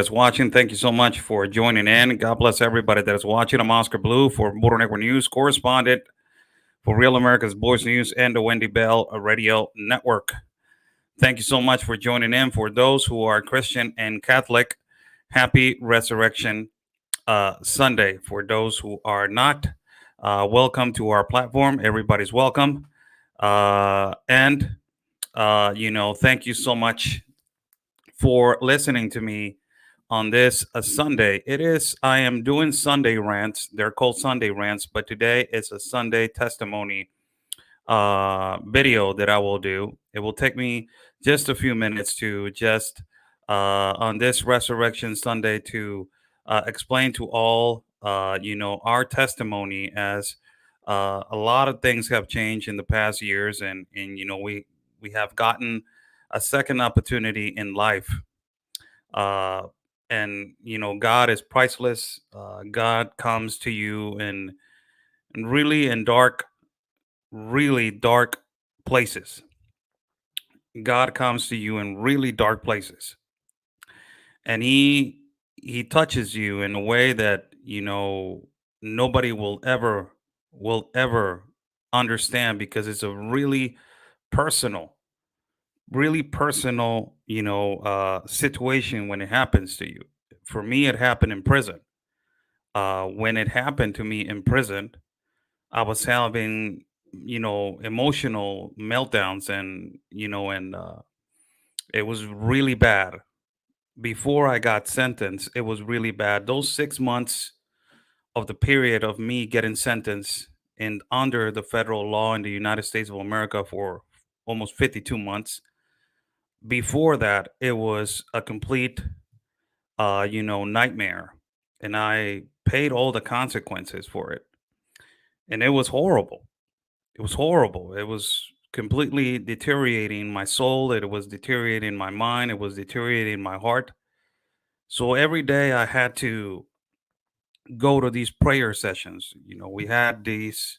That's watching. Thank you so much for joining in. God bless everybody that is watching. I'm Oscar Blue for Border Network News, correspondent for Real America's Voice News and the Wendy Bell Radio Network. Thank you so much for joining in. For those who are Christian and Catholic, happy Resurrection Sunday. For those who are not, welcome to our platform. Everybody's welcome. And thank you so much for listening to me on this Sunday. I am doing Sunday rants. They're called Sunday rants, but today it's a Sunday testimony video that I will do. It will take me just a few minutes to just on this Resurrection Sunday to explain to all, our testimony as a lot of things have changed in the past years, and we have gotten a second opportunity in life. uh, and God is priceless. God comes to you in really in dark, really dark places. God comes to you in really dark places, and he touches you in a way that nobody will ever understand, because it's a personal really personal situation when it happens to you. For me, it happened in prison. When it happened to me in prison, I was having emotional meltdowns, and it was really bad. Before I got sentenced, it was really bad. Those 6 months of the period of me getting sentenced and under the federal law in the United States of America for almost 52 months. Before that, it was a complete nightmare, and I paid all the consequences for it. And it was horrible. It was horrible. It was completely deteriorating my soul. It was deteriorating my mind. It was deteriorating my heart. So every day I had to go to these prayer sessions. We had these.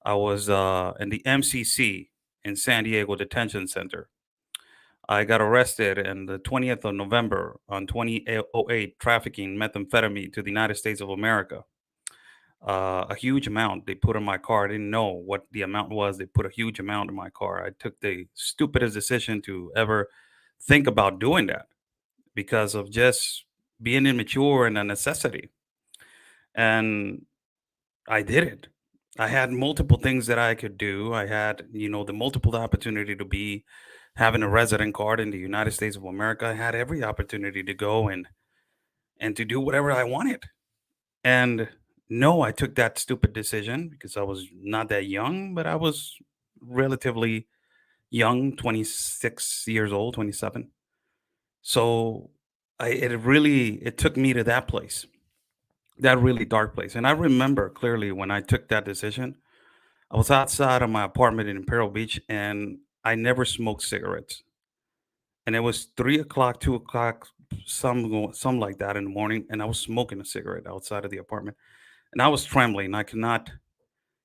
I was in the MCC in San Diego Detention Center. I got arrested on the 20th of November on 2008 trafficking methamphetamine to the United States of America. A huge amount they put in my car. I didn't know what the amount was. They put a huge amount in my car. I took the stupidest decision to ever think about doing that, because of just being immature and a necessity. And I did it. I had multiple things that I could do. I had, the multiple opportunity to be having a resident card in the United States of America. I had every opportunity to go and to do whatever I wanted. And no, I took that stupid decision because I was not that young, but I was relatively young, 26 years old, 27. So it took me to that place, that really dark place. And I remember clearly when I took that decision, I was outside of my apartment in Imperial Beach, and I never smoked cigarettes. And it was 3 o'clock, 2 o'clock, some like that in the morning, and I was smoking a cigarette outside of the apartment, and I was trembling. I could not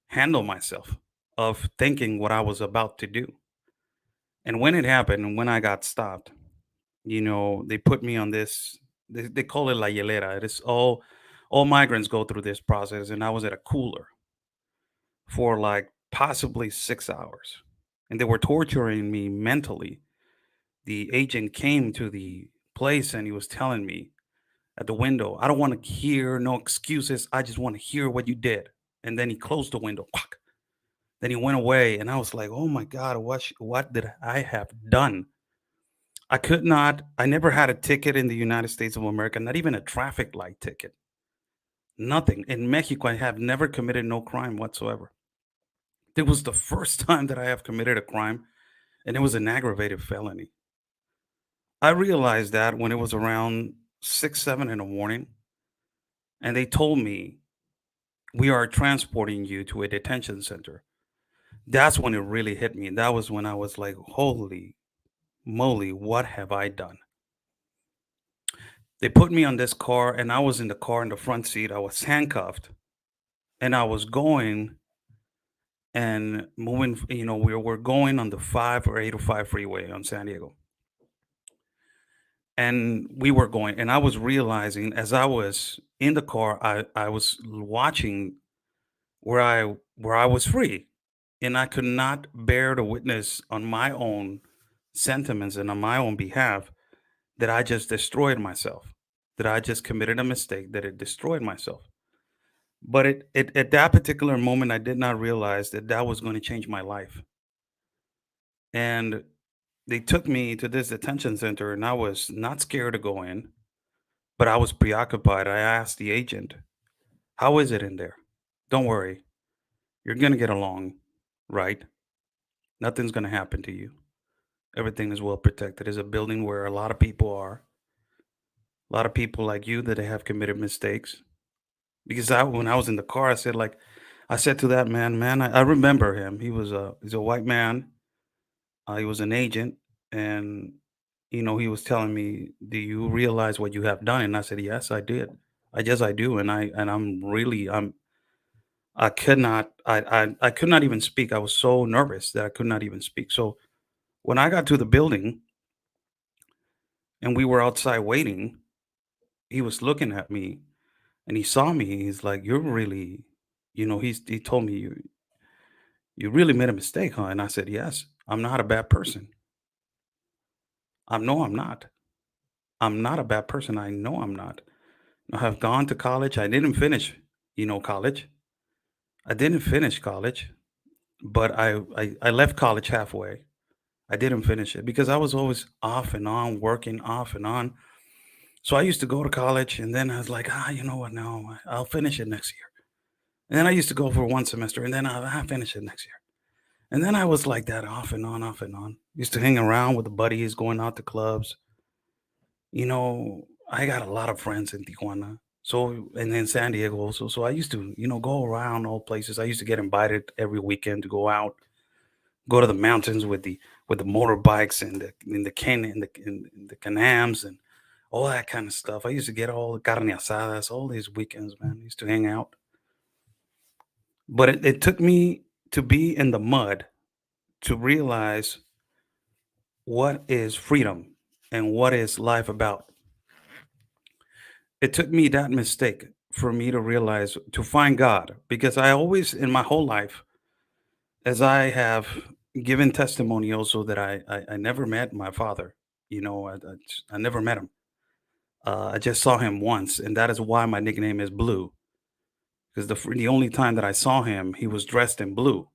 handle myself of thinking what I was about to do. And when it happened, and when I got stopped, they put me on this. They call it la hielera. It is all migrants go through this process, and I was at a cooler for like possibly 6 hours, and they were torturing me mentally. The agent came to the place and he was telling me at the window, I don't want to hear no excuses. I just want to hear what you did. And then he closed the window. Quack. Then he went away, and I was like, "Oh my God, what did I have done?" I never had a ticket in the United States of America, not even a traffic light ticket. Nothing. In Mexico, I have never committed no crime whatsoever. It was the first time that I have committed a crime, and it was an aggravated felony. I realized that when it was around 6, 7 in the morning, and they told me, "We are transporting you to a detention center." That's when it really hit me. That was when I was like, "Holy moly, what have I done?" They put me on this car, and I was in the car in the front seat. I was handcuffed, and I was going and moving. We were going on the 5 or 805 freeway on San Diego. And we were going, and I was realizing as I was in the car, I was watching where I was free, and I could not bear to witness on my own sentiments and on my own behalf that I just destroyed myself, that I just committed a mistake, that it destroyed myself. But it at that particular moment, I did not realize that that was going to change my life. And they took me to this detention center, and I was not scared to go in, but I was preoccupied. I asked the agent, "How is it in there?" "Don't worry, you're going to get along, right? Nothing's going to happen to you. Everything is well protected. It's a building where a lot of people are, a lot of people like you that have committed mistakes." Because when I was in the car, I said to that man, I remember him. He's a white man. He was an agent, and he was telling me, "Do you realize what you have done?" And I said, "Yes, I did. I guess I do." I could not even speak. I was so nervous that I could not even speak. So when I got to the building and we were outside waiting, he was looking at me and he saw me. He's like, "You're really," he told me, "You really made a mistake, huh?" And I said, "Yes, I'm not a bad person. No, I'm not. I'm not a bad person. I know I'm not. I have gone to college. I didn't finish, college. I didn't finish college, but I left college halfway. I didn't finish it because I was always off and on, working off and on. So I used to go to college and then I was like, you know what? No, I'll finish it next year. And then I used to go for one semester and then I'll finish it next year. And then I was like that off and on, off and on. Used to hang around with the buddies, going out to clubs. I got a lot of friends in Tijuana. So, and then San Diego also. So I used to, go around all places. I used to get invited every weekend to go out, go to the mountains with the motorbikes and the canams and all that kind of stuff. I used to get all the carne asadas all these weekends, man. I used to hang out. But it took me to be in the mud to realize what is freedom and what is life about. It took me that mistake for me to realize to find God because I always in my whole life, as I have given testimony also that I never met my father. I never met him. I just saw him once, and that is why my nickname is Blue. Because the only time that I saw him, he was dressed in blue.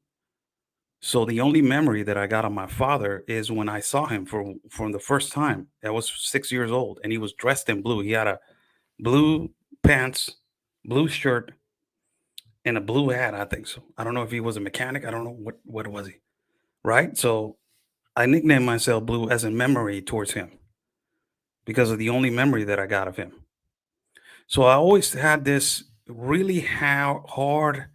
So the only memory that I got of my father is when I saw him from the first time. I was 6 years old, and he was dressed in blue. He had a blue pants, blue shirt, and a blue hat. I think so. I don't know if he was a mechanic. I don't know what was he. Right. So I nicknamed myself Blue as a memory towards him because of the only memory that I got of him. So I always had this really hard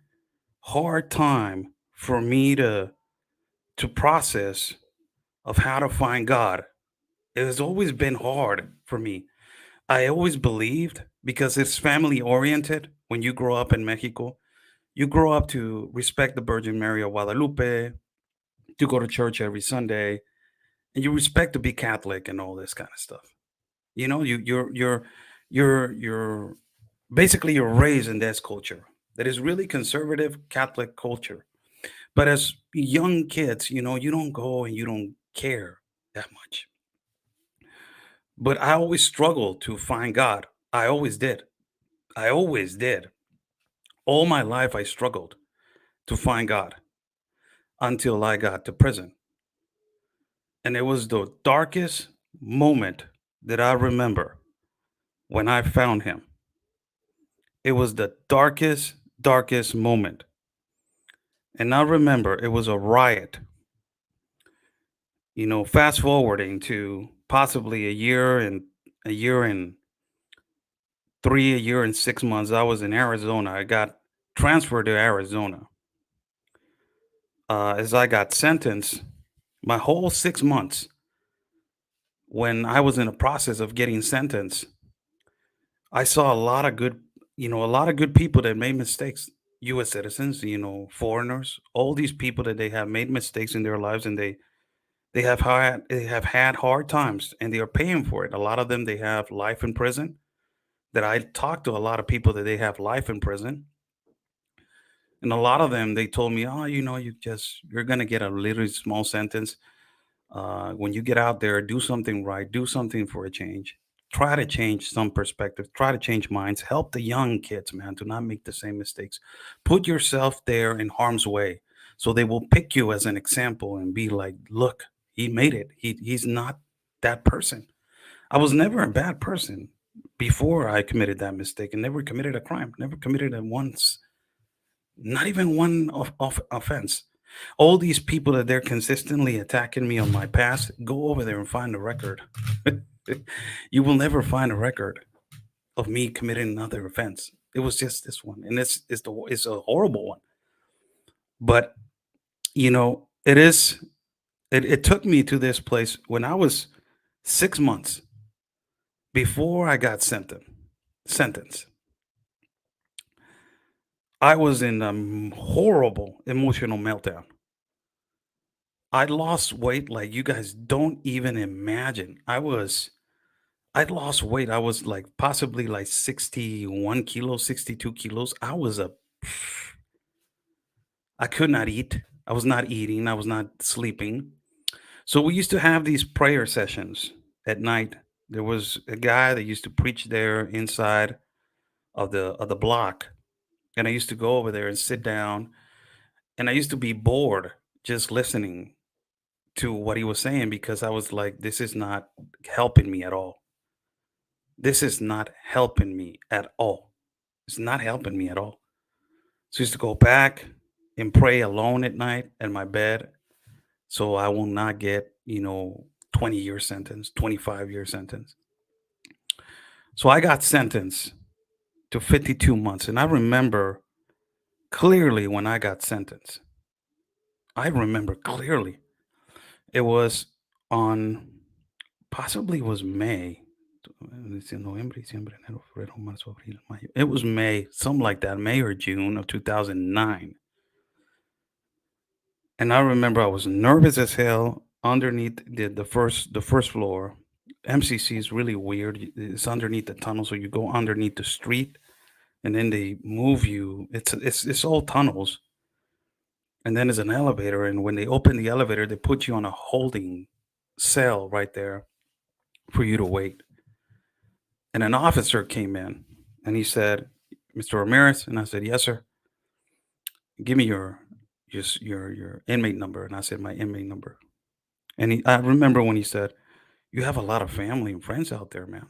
time for me to process of how to find God. It has always been hard for me. I always believed because it's family oriented. When you grow up in Mexico, you grow up to respect the Virgin Mary of Guadalupe, to go to church every Sunday, and you respect to be Catholic and all this kind of stuff. You're basically you're raised in this culture that is really conservative Catholic culture. But as young kids, you don't go and you don't care that much. But I always struggled to find God. I always did. I always did. All my life, I struggled to find God until I got to prison. And it was the darkest moment that I remember when I found Him. It was the darkest moment. And I remember it was a riot. Fast forwarding to possibly a year and a year and 6 months, I was in Arizona. I got transferred to Arizona. As I got sentenced, my whole 6 months when I was in the process of getting sentenced, I saw a lot of good people that made mistakes. U.S. citizens, foreigners, all these people that they have made mistakes in their lives, and They have had hard times and they are paying for it. A lot of them they have life in prison. That I talked to a lot of people that they have life in prison, and a lot of them they told me, "Oh, you're gonna get a little small sentence. When you get out there, do something right, do something for a change. Try to change some perspective, try to change minds, help the young kids, man, to not make the same mistakes. Put yourself there in harm's way so they will pick you as an example and be like, look, he made it. He's not that person. I was never a bad person before I committed that mistake and never committed a crime, never committed it once, not even one of offense. All these people that they're consistently attacking me on my past, go over there and find a record. You will never find a record of me committing another offense. It was just this one, and it's a horrible one. But it took me to this place when I was 6 months before I got sentenced. I was in a horrible emotional meltdown. I lost weight like you guys don't even imagine. I'd lost weight. I was like possibly like 61 kilos, 62 kilos. I could not eat. I was not eating. I was not sleeping. So we used to have these prayer sessions at night. There was a guy that used to preach there inside of the block. And I used to go over there and sit down. And I used to be bored just listening to what he was saying because I was like, this is not helping me at all. This is not helping me at all. It's not helping me at all. So I used to go back and pray alone at night at my bed so I will not get, 20-year sentence, 25-year sentence. So I got sentenced to 52 months. And I remember clearly when I got sentenced. I remember clearly. It was on possibly was May. Noviembre, diciembre, enero, febrero, marzo, abril, mayo. It was May, something like that, May or June of 2009. And I remember I was nervous as hell underneath the first floor. MCC is really weird. It's underneath the tunnel, so you go underneath the street, and then they move you. It's all tunnels, and then there's an elevator. And when they open the elevator, they put you on a holding cell right there for you to wait. And an officer came in, and he said, "Mr. Ramirez," and I said, "Yes, sir. Give me your inmate number." And I said, "My inmate number." And I remember when he said, "You have a lot of family and friends out there, man."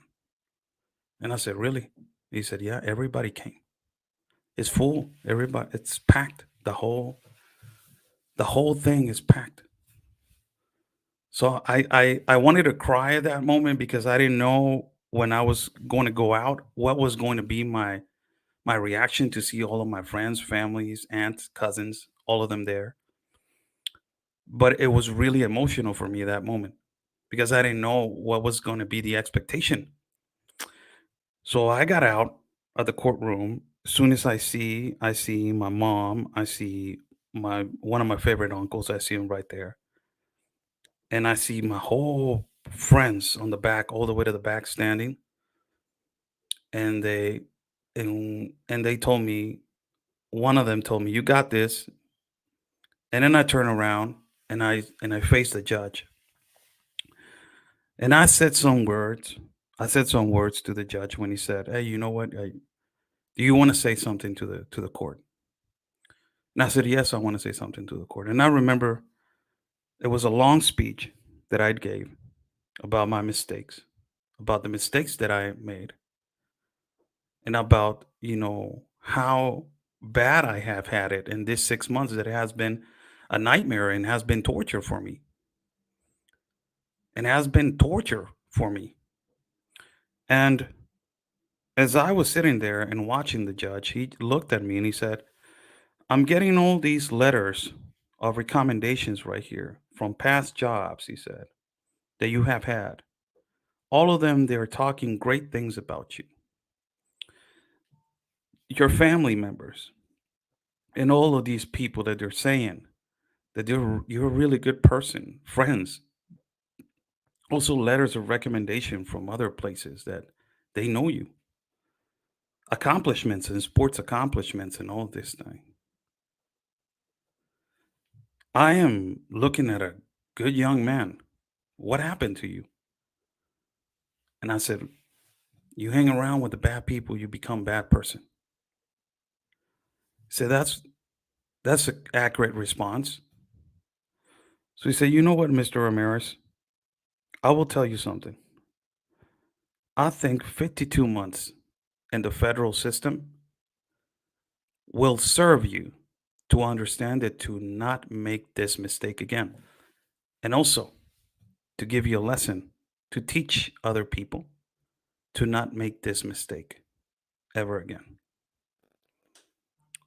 And I said, "Really?" He said, "Yeah, everybody came. It's full. Everybody, it's packed. The whole thing is packed." So I wanted to cry at that moment because I didn't know when I was going to go out what was going to be my reaction to see all of my friends, families, aunts, cousins, all of them there. But it was really emotional for me at that moment because I didn't know what was going to be the expectation. So I got out of the courtroom. As soon as I see my mom, I see my one of my favorite uncles. I see him right there, and I see my whole friends on the back, all the way to the back, standing, and they told me. One of them told me, "You got this." And then I turn around and I face the judge, and I said some words. I said some words to the judge when he said, "Hey, you know what? Do you want to say something to the court?" And I said, "Yes, I want to say something to the court." And I remember it was a long speech that I gave about my mistakes, about the mistakes that I made, and about how bad I have had it in this 6 months. That it has been a nightmare and has been torture for me, and has been torture for me. And as I was sitting there and watching the judge, he looked at me and he said, "I'm getting all these letters of recommendations right here from past jobs," he said, "that you have had. All of them, they're talking great things about you, your family members, and all of these people that they're saying that you're a really good person, friends. Also, letters of recommendation from other places that they know you, accomplishments and sports accomplishments and all this thing. I am looking at a good young man. What happened to you? And I said, you hang around with the bad people, you become bad person. He said, that's an accurate response. So he said, you know what, Mr. Ramirez? I will tell you something. I think 52 months in the federal system will serve you to understand it to not make this mistake again. And also to give you a lesson to teach other people to not make this mistake ever again.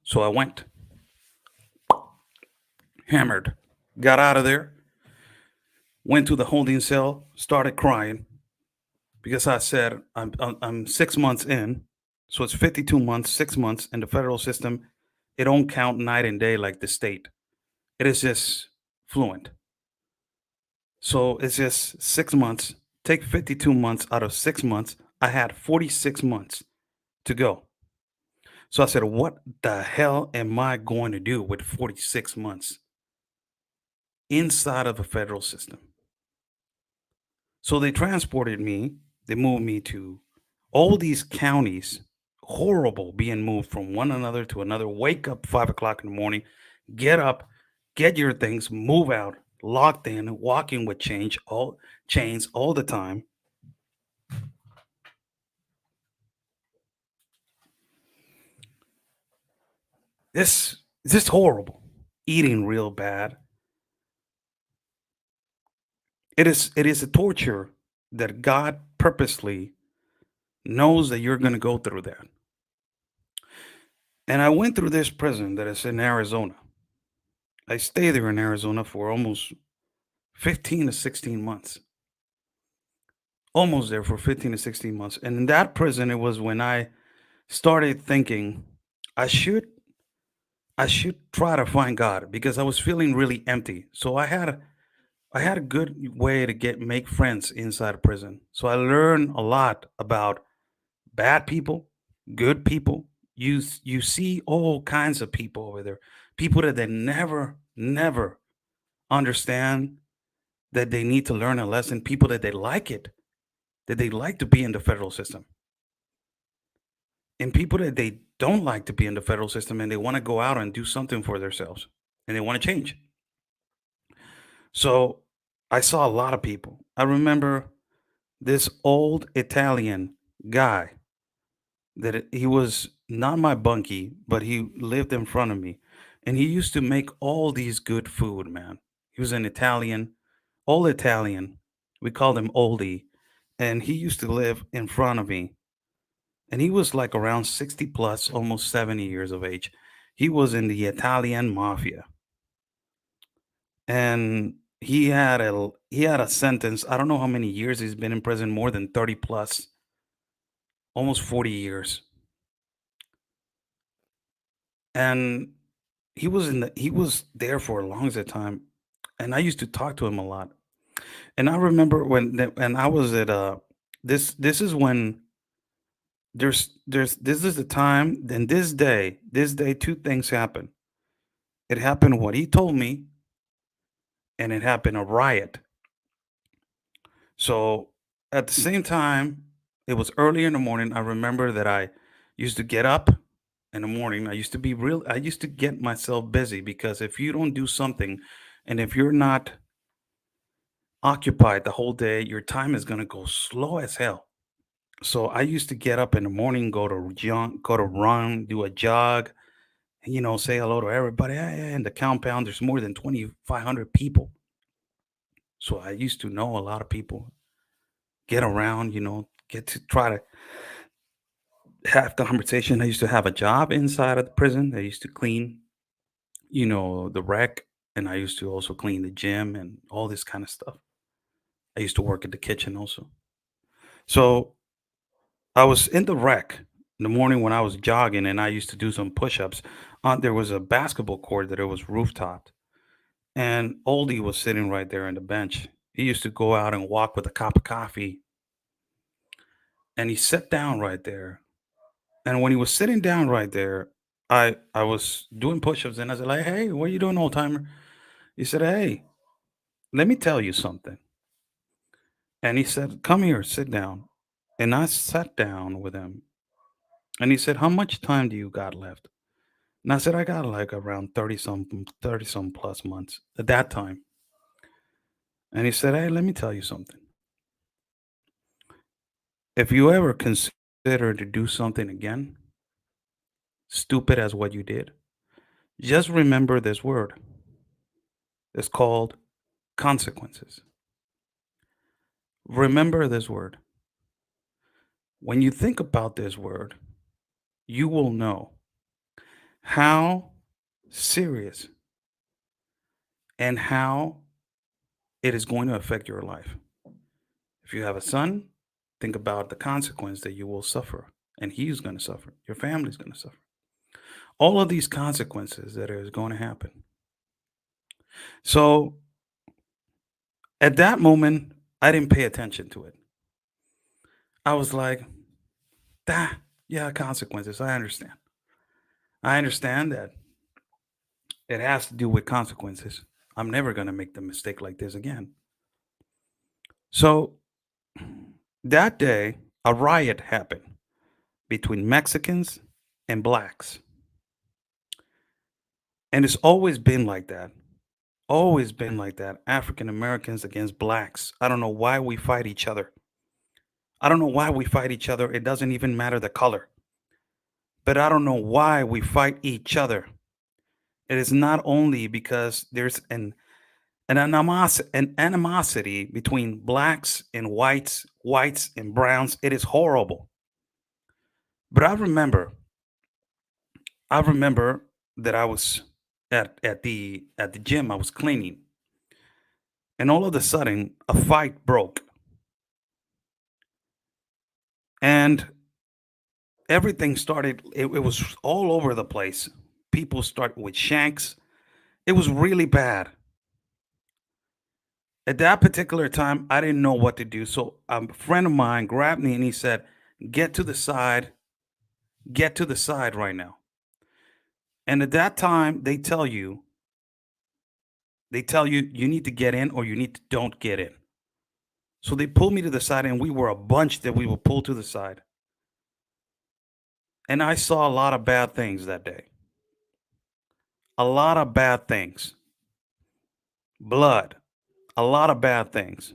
So I went, hammered, got out of there, went to the holding cell, started crying because I said, I'm 6 months in. So it's 52 months, 6 months in the federal system. It don't count night and day like the state. It is just fluent. So it's just 6 months. Take 52 months out of 6 months. I had 46 months to go. So I said, what the hell am I going to do with 46 months inside of a federal system? So they transported me, they moved me to all these counties, horrible being moved from one another to another. Wake up 5 o'clock in the morning, get up, get your things, move out, locked in, walking with chains all the time. This horrible. Eating real bad. It is a torture that God purposely knows that you're gonna go through that. And I went through this prison that is in Arizona. I stayed there in Arizona for almost 15 to 16 months. Almost there for 15 to 16 months. And in that prison, it was when I started thinking I should I should try to find God because I was feeling really empty. So I had a good way to get make friends inside of prison. So I learned a lot about bad people, good people. You see all kinds of people over there. People that they never understand that they need to learn a lesson. People that they like it, that they like to be in the federal system, and people that they don't like to be in the federal system and they want to go out and do something for themselves and they want to change. So I saw a lot of people. I remember this old Italian guy he was not my bunkie, but he lived in front of me. And he used to make all these good food, man. He was an Italian, old Italian. We called him Oldie. And he used to live in front of me. And he was like around 60 plus, almost 70 years of age. He was in the Italian mafia. And he had a sentence. I don't know how many years he's been in prison, more than 30 plus, almost 40 years. And he was there for a long time, and I used to talk to him a lot. And I remember and I was at this is when this is the time, then this day two things happened. It happened what he told me, and it happened a riot. So at the same time, it was early in the morning. I remember that I used to get up in the morning. I used to get myself busy because if you don't do something and if you're not occupied the whole day, your time is gonna go slow as hell. So I used to get up in the morning, go to run, do a jog, and, say hello to everybody. In the compound, there's more than 2,500 people. So I used to know a lot of people, get around, get to try to have conversation. I used to have a job inside of the prison. I used to clean, the rec, and I used to also clean the gym and all this kind of stuff. I used to work at the kitchen also. So I was in the rec in the morning when I was jogging and I used to do some push-ups. There was a basketball court that it was rooftop, and Oldie was sitting right there on the bench. He used to go out and walk with a cup of coffee, and he sat down right there. And when he was sitting down right there, I was doing push-ups, and I said, like, "Hey, what are you doing, old timer?" He said, "Hey, let me tell you something." And he said, "Come here, sit down." And I sat down with him, and he said, "How much time do you got left?" And I said, "I got like around 30 some plus months at that time." And he said, "Hey, let me tell you something. If you ever consider to do something again, stupid as what you did, just remember this word. It's called consequences. Remember this word. When you think about this word, you will know how serious and how it is going to affect your life. If you have a son, think about the consequence that you will suffer, and he's going to suffer. Your family's going to suffer. All of these consequences that is going to happen. So at that moment, I didn't pay attention to it. I was like, ah, yeah, consequences. I understand. I understand that it has to do with consequences. I'm never going to make the mistake like this again. So that day, a riot happened between Mexicans and blacks. And it's always been like that. Always been like that. African Americans against blacks. I don't know why we fight each other. I don't know why we fight each other. It doesn't even matter the color. But I don't know why we fight each other. It is not only because there's an animosity between blacks and whites, whites and browns. It is horrible. But I remember that I was at the gym. I was cleaning, and all of a sudden, a fight broke, and everything started. It was all over the place. People start with shanks. It was really bad. At that particular time, I didn't know what to do. So a friend of mine grabbed me and he said, "Get to the side. Get to the side right now." And at that time, they tell you you need to get in or you need to don't get in. So they pulled me to the side, and we were a bunch that we were pulled to the side. And I saw a lot of bad things that day. A lot of bad things. Blood. A lot of bad things.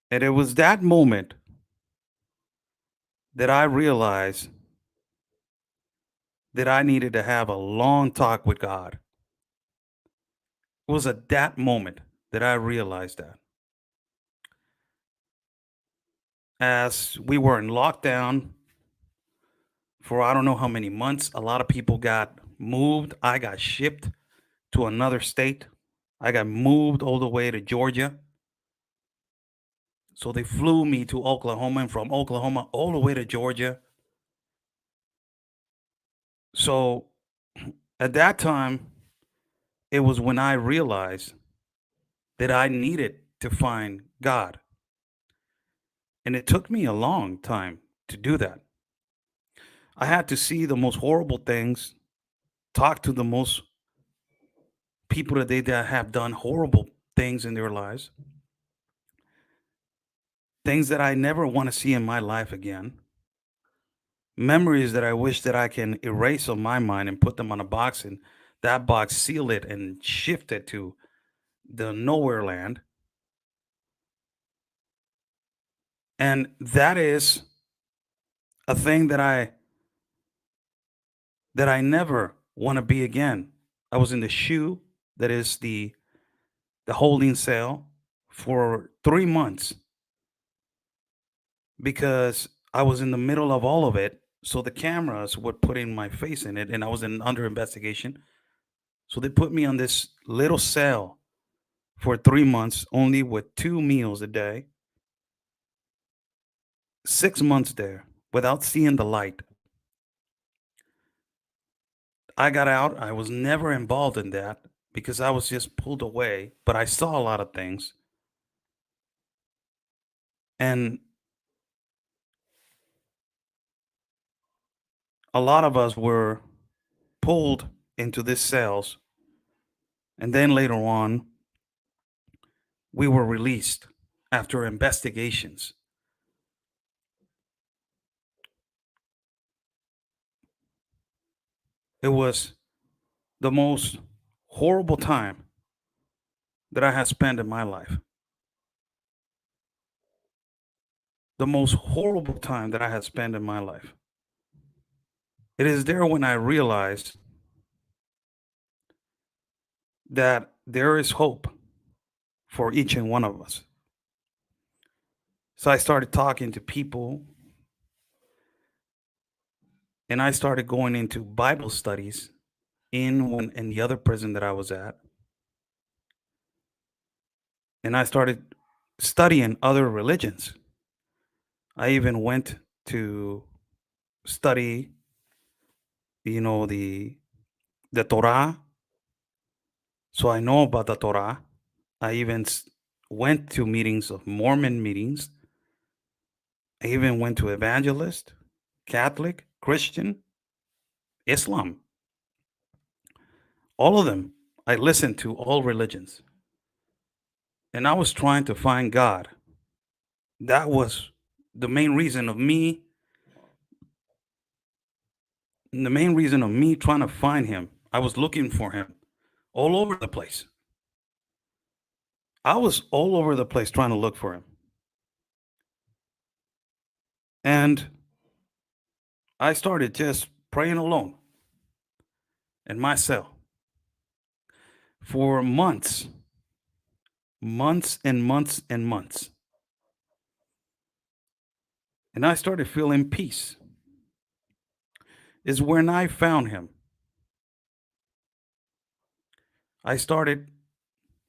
And it was that moment that I realized that I needed to have a long talk with God. It was at that moment that I realized that. As we were in lockdown for I don't know how many months, a lot of people got moved. I got shipped to another state. I got moved all the way to Georgia. So they flew me to Oklahoma, and from Oklahoma all the way to Georgia. So at that time, it was when I realized that I needed to find God. And it took me a long time to do that. I had to see the most horrible things, talk to the most people that have done horrible things in their lives, things that I never want to see in my life again, memories that I wish that I can erase on my mind and put them on a box, and that box seal it and shift it to the nowhere land. And that is a thing that I never want to be again. I was in the shoe that is the holding cell for 3 months because I was in the middle of all of it. So the cameras would put in my face in it, and I was under investigation. So they put me on this little cell for 3 months, only with 2 meals a day, 6 months there without seeing the light. I got out. I was never involved in that. because I was just pulled away, but I saw a lot of things. And a lot of us were pulled into these cells. And then later on, we were released after investigations. It was the most horrible time that I had spent in my life. The most horrible time that I had spent in my life. It is there when I realized that there is hope for each and one of us. So I started talking to people and I started going into Bible studies in the other prison that I was at. And I started studying other religions. I even went to study, the Torah. So I know about the Torah. I even went to meetings of Mormon meetings. I even went to evangelist, Catholic, Christian, Islam, all of them. I listened to all religions. And I was trying to find God. That was the main reason of me, the main reason of me trying to find him. I was looking for him all over the place. I was all over the place trying to look for him. And I started just praying alone in my cell for months, months and months and months. And I started feeling peace. Is when I found him. I started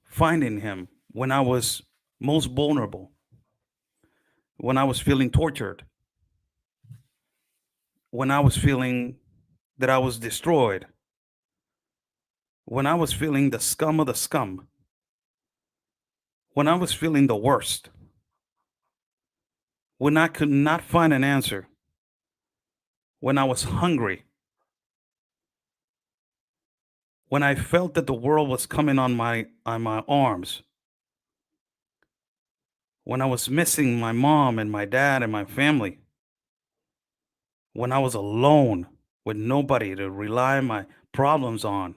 finding him when I was most vulnerable, when I was feeling tortured, when I was feeling that I was destroyed, when I was feeling the scum of the scum, when I was feeling the worst, when I could not find an answer, when I was hungry, when I felt that the world was coming on my arms, when I was missing my mom and my dad and my family, when I was alone with nobody to rely my problems on,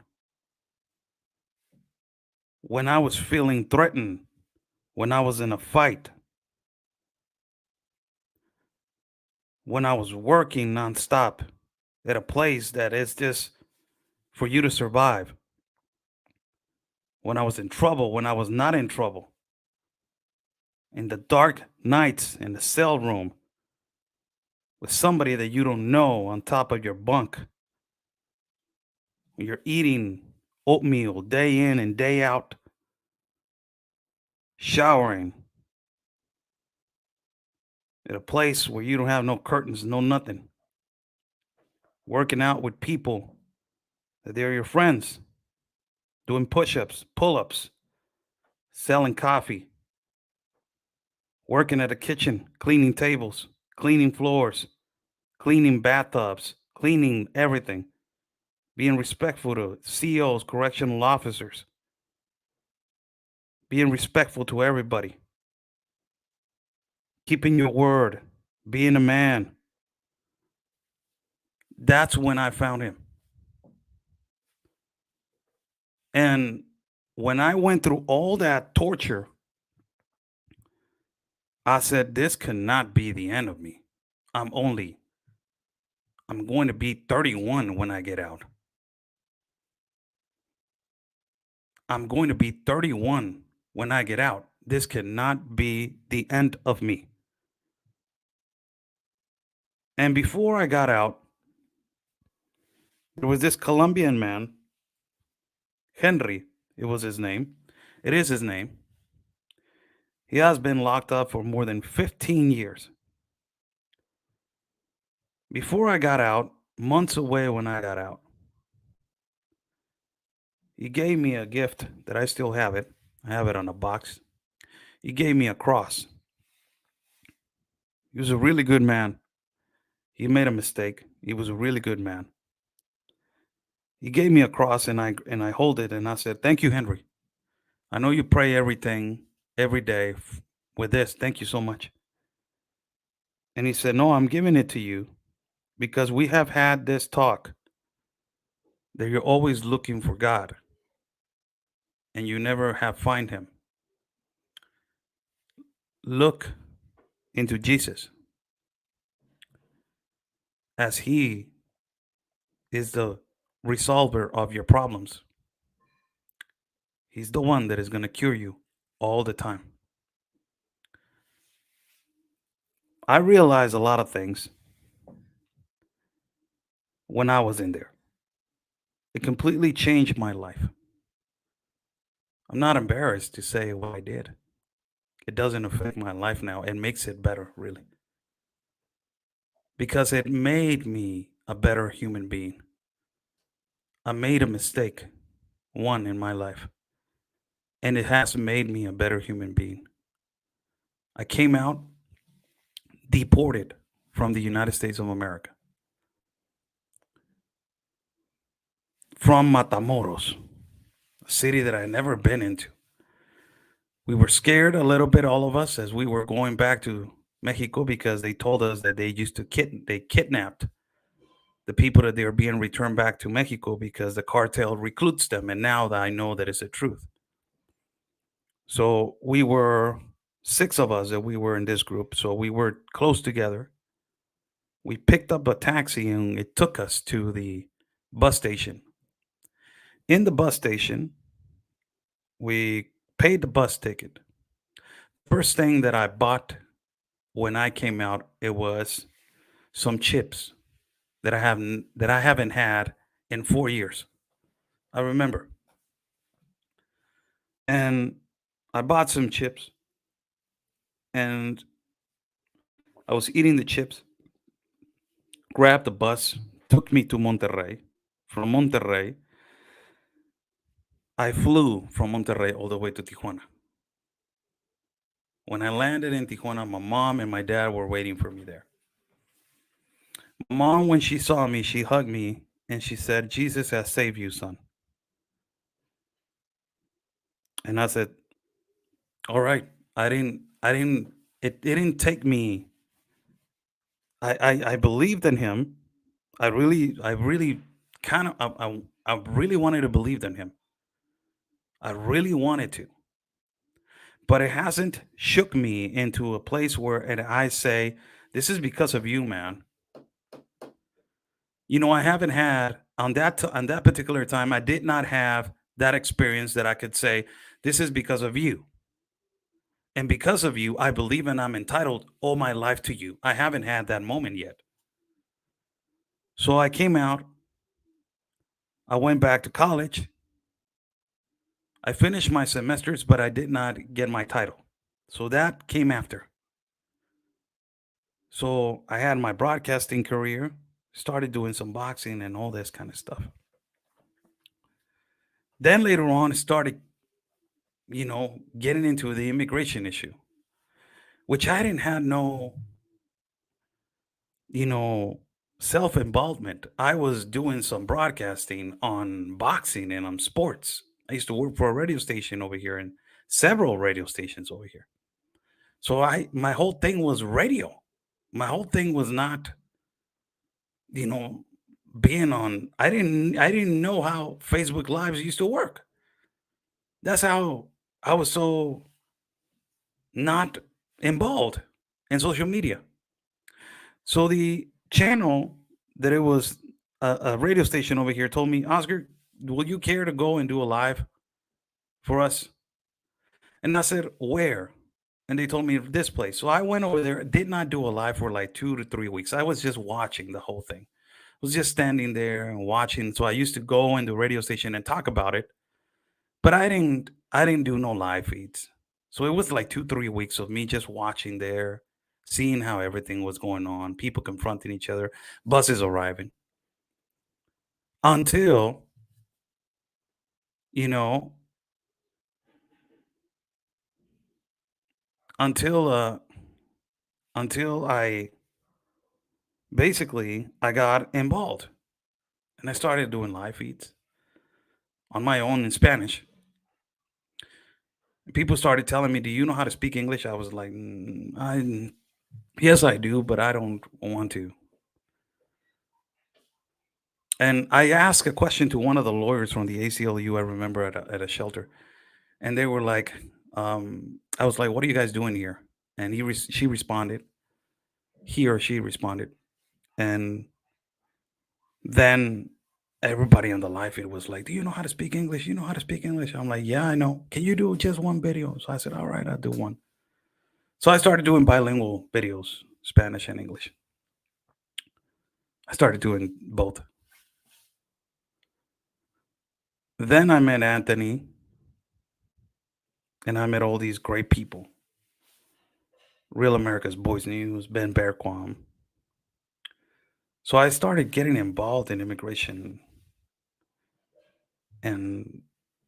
when I was feeling threatened, when I was in a fight, when I was working nonstop at a place that is just for you to survive, when I was in trouble, when I was not in trouble, in the dark nights in the cell room with somebody that you don't know on top of your bunk, when you're eating oatmeal day in and day out, showering at a place where you don't have no curtains, no nothing, working out with people that they're your friends, doing push ups, pull ups, selling coffee, working at a kitchen, cleaning tables, cleaning floors, cleaning bathtubs, cleaning everything, being respectful to CEOs, correctional officers, being respectful to everybody, keeping your word, being a man. That's when I found him. And when I went through all that torture, I said, this cannot be the end of me. I'm going to be 31 when I get out. I'm going to be 31 when I get out. This cannot be the end of me. And before I got out, there was this Colombian man, Henry, it was his name. It is his name. He has been locked up for more than 15 years. Before I got out, months away when I got out, He gave me a gift that I still have it. I have it on a box. He gave me a cross. He was a really good man. He made a mistake. He was a really good man. He gave me a cross and I hold it and I said, "Thank you, Henry. I know you pray everything every day with this. Thank you so much." And he said, "No, I'm giving it to you because we have had this talk that you're always looking for God and you never have find him. Look into Jesus as he is the resolver of your problems. He's the one that is going to cure you all the time." I realized a lot of things when I was in there. It completely changed my life. I'm not embarrassed to say what I did. It doesn't affect my life now. It makes it better, really, because it made me a better human being. I made a mistake, one in my life, and it has made me a better human being. I came out deported from the United States of America, from Matamoros, a city that I had never been into. We were scared a little bit, all of us, as we were going back to Mexico because they told us that they used to they kidnapped the people that they are being returned back to Mexico because the cartel recruits them. And now that I know that it's the truth. So we were six of us that we were in this group. So we were close together. We picked up a taxi and it took us to the bus station. In the bus station, we paid the bus ticket. First thing that I bought when I came out, it was some chips that I haven't had in 4 years. I remember. And I bought some chips and I was eating the chips, grabbed the bus, took me to Monterrey. From Monterrey, I flew from Monterrey all the way to Tijuana. When I landed in Tijuana, my mom and my dad were waiting for me there. My mom, when she saw me, she hugged me and she said, "Jesus has saved you, son." And I said, "All right." It didn't take me. I believed in him. I really kind of, I really wanted to believe in him. I really wanted to, but it hasn't shook me into a place where and I say, "This is because of you, man." I haven't had on that particular time. I did not have that experience that I could say, "This is because of you." And because of you, I believe and I'm entitled all my life to you. I haven't had that moment yet. So I came out, I went back to college. I finished my semesters, but I did not get my title. So that came after. So I had my broadcasting career, started doing some boxing and all this kind of stuff. Then later on, started, getting into the immigration issue, which I didn't have no, you know, self involvement. I was doing some broadcasting on boxing and on sports. I used to work for a radio station over here and several radio stations over here. So my whole thing was radio. My whole thing was not, you know, being on. I didn't know how Facebook Lives used to work. That's how I was so not involved in social media. So the channel that it was a radio station over here told me, "Oscar, will you care to go and do a live for us?" And I said, "Where?" And they told me this place. So I went over there, did not do a live for like 2 to 3 weeks. I was just watching the whole thing. I was just standing there and watching. So I used to go in the radio station and talk about it, but I didn't do no live feeds. So it was like 2, 3 weeks of me just watching there, seeing how everything was going on, people confronting each other, buses arriving. Until you know, until until I basically I got involved and I started doing live feeds on my own in Spanish. People started telling me, "Do you know how to speak English?" I was like, I yes, I do, but I don't want to." And I asked a question to one of the lawyers from the ACLU. I remember at a shelter, and they were like, I was like, "What are you guys doing here?" And she responded, he or she responded, and then everybody on the live feed was like, "Do you know how to speak English? You know how to speak English?" I'm like, "Yeah, I know. Can you do just one video?" So I said, "All right, I'll do one." So I started doing bilingual videos, Spanish and English. I started doing both. Then I met Anthony, and I met all these great people. Real America's Boys News, Ben Bearquam. So I started getting involved in immigration, and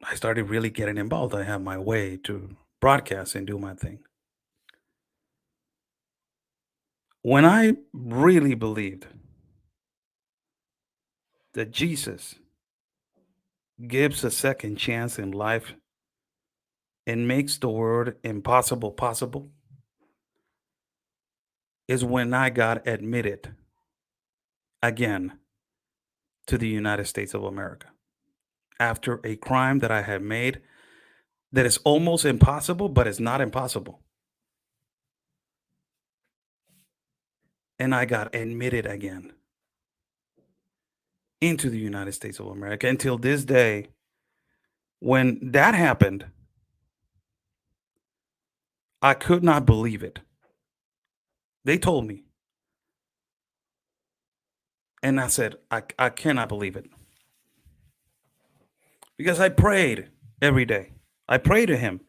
I started really getting involved. I had my way to broadcast and do my thing. When I really believed that Jesus gives a second chance in life and makes the word impossible possible, is when I got admitted again to the United States of America after a crime that I had made that is almost impossible, but it's not impossible. And I got admitted again into the United States of America until this day. When that happened, I could not believe it. They told me, and I said, I cannot believe it because I prayed every day. I prayed to him,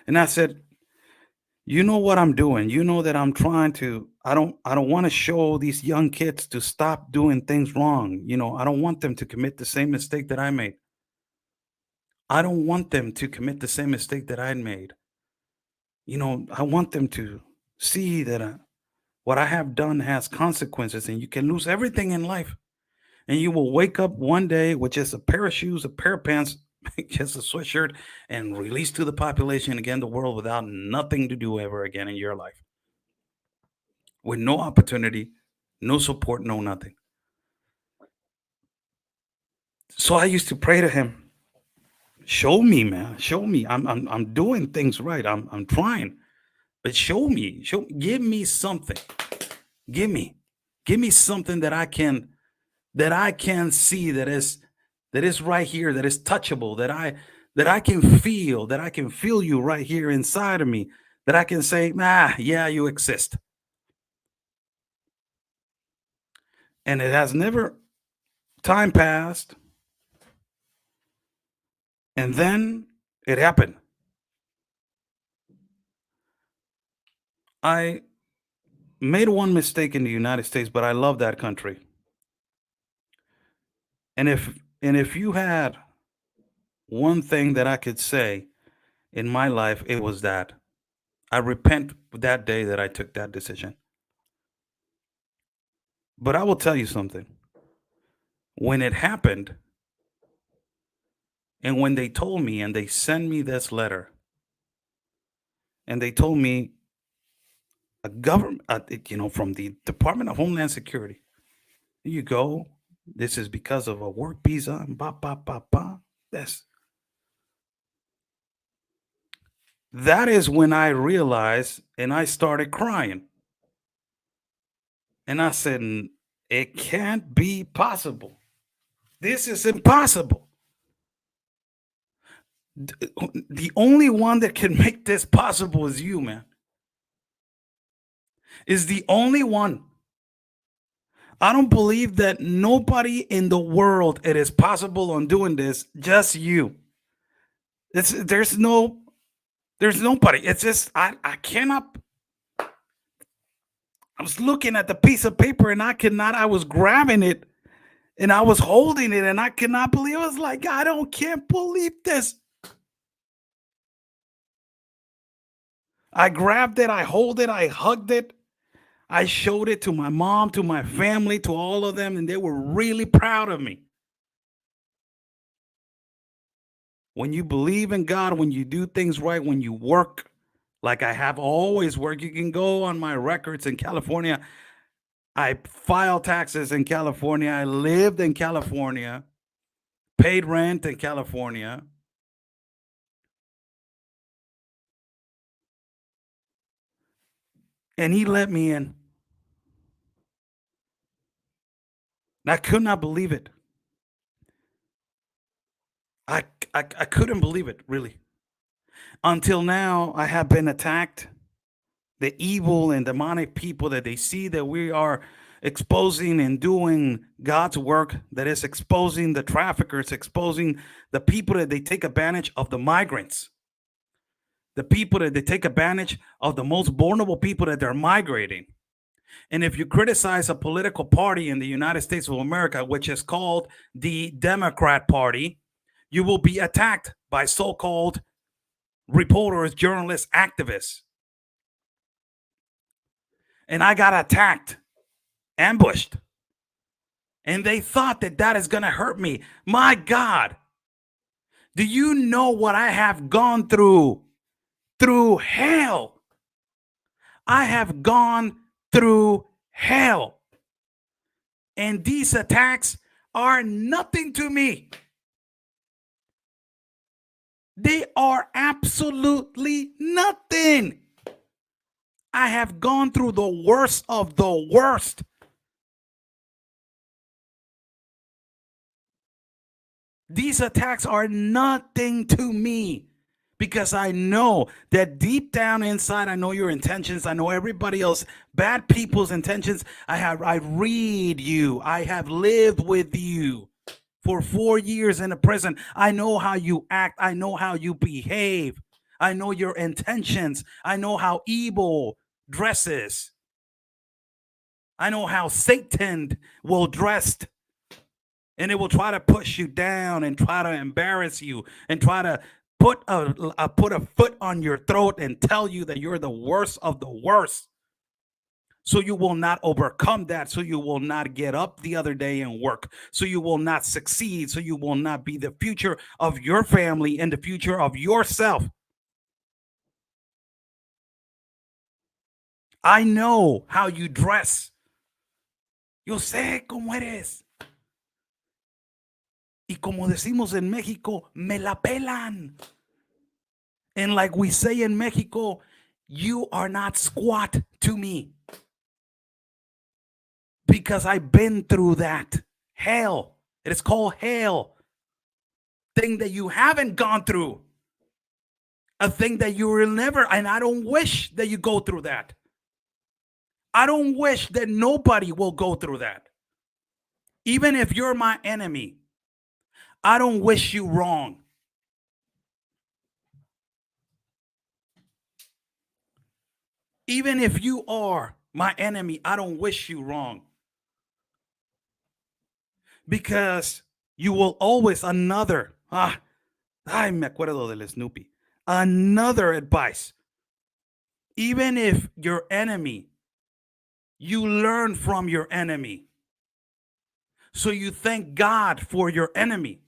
and I said, you know what I'm doing. You know that I'm trying to. I don't want to show these young kids to stop doing things wrong. I don't want them to commit the same mistake that I made. I don't want them to commit the same mistake that I made. I want them to see that what I have done has consequences, and you can lose everything in life, and you will wake up one day with just a pair of shoes, a pair of pants, just a sweatshirt, and release to the population again, the world, without nothing to do ever again in your life, with no opportunity, no support, no nothing. So I used to pray to him, show me, man, show me. I'm doing things right. I'm trying, but show me, give me something. Give me, give me something that I can see that is right here, that is touchable, that I can feel, that I can feel you right here inside of me, that I can say, yeah, you exist. And it has never time passed, and then it happened. I made one mistake in the United States, but I love that country. And if you had one thing that I could say in my life, it was that I repent that day that I took that decision. But I will tell you something. When it happened, and when they told me and they sent me this letter, and they told me a government, from the Department of Homeland Security, here you go. This is because of a work visa. And ba ba ba ba. That is when I realized, and I started crying, and I said, "It can't be possible. This is impossible. The only one that can make this possible is you, man. Is the only one. I don't believe that nobody in the world it is possible on doing this, just you. There's nobody. It's just I cannot. I was looking at the piece of paper and I was grabbing it And I was holding it and I could not believe it. I was like, can't believe this. I grabbed it, I hold it, I hugged it. I showed it to my mom, to my family, to all of them, and they were really proud of me. When you believe in God, when you do things right, when you work like I have always worked, you can go on my records in California. I filed taxes in California. I lived in California, paid rent in California. And he let me in. And I could not believe it. I couldn't believe it, really. Until now, I have been attacked. The evil and demonic people that they see that we are exposing and doing God's work, that is exposing the traffickers, exposing the people that they take advantage of the migrants, the people that they take advantage of the most vulnerable people that they're migrating. And if you criticize a political party in the United States of America, which is called the Democrat Party, you will be attacked by so called reporters, journalists, activists. And I got attacked, ambushed. And they thought that that is going to hurt me. My God, do you know what I have gone through? Through hell. I have gone through hell. And these attacks are nothing to me. They are absolutely nothing. I have gone through the worst of the worst. These attacks are nothing to me because I know that deep down inside, I know your intentions. I know everybody else, bad people's intentions. I read you. I have lived with you for 4 years in a prison. I know how you act. I know how you behave. I know your intentions. I know how evil dresses. I know how Satan will dress, and it will try to push you down and try to embarrass you and try to put a foot on your throat and tell you that you're the worst of the worst. So you will not overcome that. So you will not get up the other day and work. So you will not succeed. So you will not be the future of your family and the future of yourself. I know how you dress. Yo sé cómo eres. Y como decimos en México, me la pelan. And like we say in Mexico, you are not squat to me. Because I've been through that hell. It is called hell. Thing that you haven't gone through. A thing that you will never, and I don't wish that you go through that. I don't wish that nobody will go through that. Even if you're my enemy, I don't wish you wrong. Even if you are my enemy, I don't wish you wrong. Because you will always ay, me acuerdo del Snoopy. Another advice. Even if your enemy, you learn from your enemy. So you thank God for your enemy.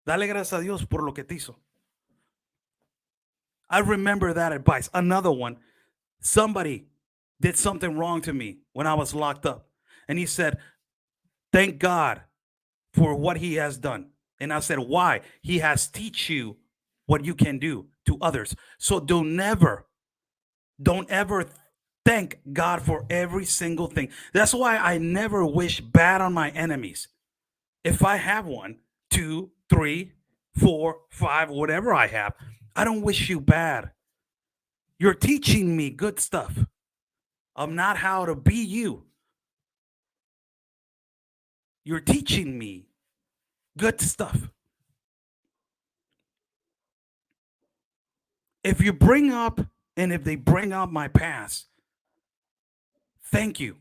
Dale gracias a Dios por lo que te hizo. I remember that advice. Another one. Somebody did something wrong to me when I was locked up. And he said, thank God for what he has done. And I said, why? He has teach you what you can do to others. So don't ever thank God for every single thing. That's why I never wish bad on my enemies. If I have one, two, three, four, five, whatever I have, I don't wish you bad. You're teaching me good stuff of not how to be you. You're teaching me good stuff. If you bring up and if they bring up my past, thank you.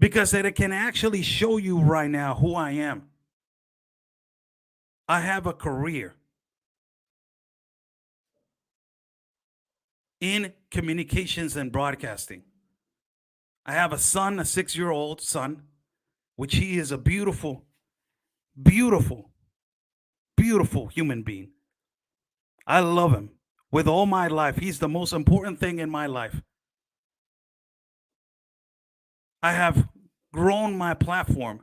because it can actually show you right now who I am. I have a career in communications and broadcasting. I have a son, a 6 year old son, which he is a beautiful, beautiful, beautiful human being. I love him with all my life. He's the most important thing in my life. I have grown my platform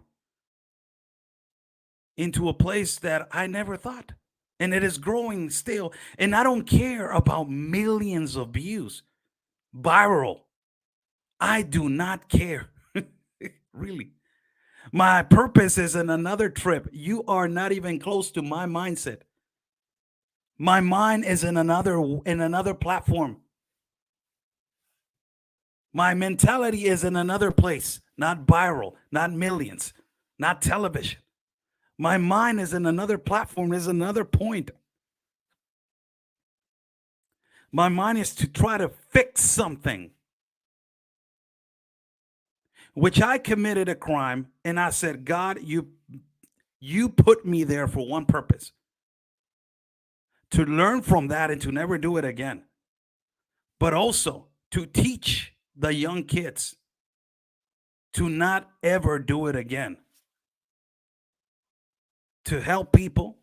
into a place that I never thought. And it is growing still. And I don't care about millions of views, viral. I do not care. Really. My purpose is in another trip. You are not even close to my mindset. My mind is in another platform. My mentality is in another place, not viral, not millions, not television. My mind is in another platform, is another point. My mind is to try to fix something, which I committed a crime and I said, God, you put me there for one purpose, to learn from that and to never do it again. But also to teach the young kids to not ever do it again, to help people,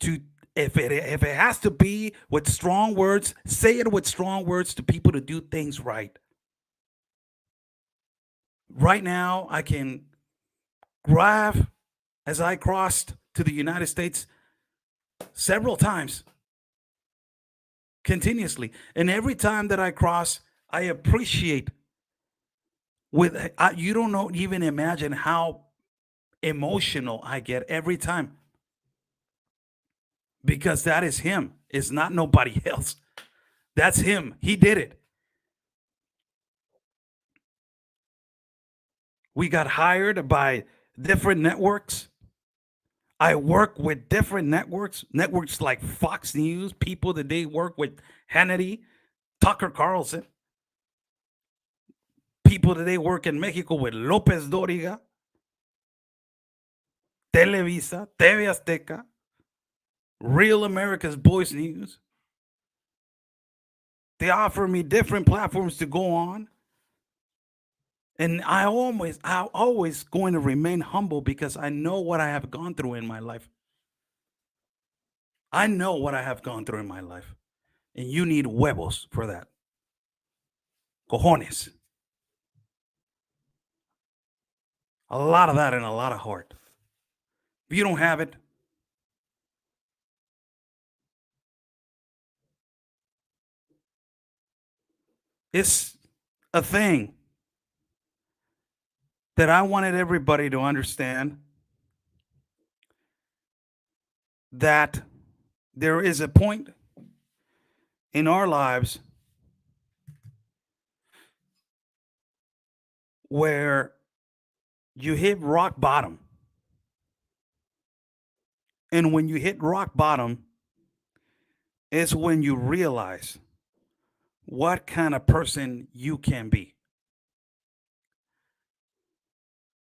to if it has to be with strong words, say it with strong words to people to do things right. Right now, I can grab as I crossed to the United States several times continuously, and every time that I cross, I appreciate you don't know even imagine how emotional I get every time, because that is him. It's not nobody else. That's him. He did it. We got hired by different networks. I work with different networks like Fox News, people that they work with Hannity, Tucker Carlson, people that they work in Mexico with Lopez Doriga, Televisa, TV Azteca, Real America's Voice News. They offer me different platforms to go on. And I always going to remain humble because I know what I have gone through in my life. I know what I have gone through in my life. And you need huevos for that. Cojones. A lot of that and a lot of heart. If you don't have it, it's a thing that I wanted everybody to understand, that there is a point in our lives where you hit rock bottom. And when you hit rock bottom, it's when you realize what kind of person you can be.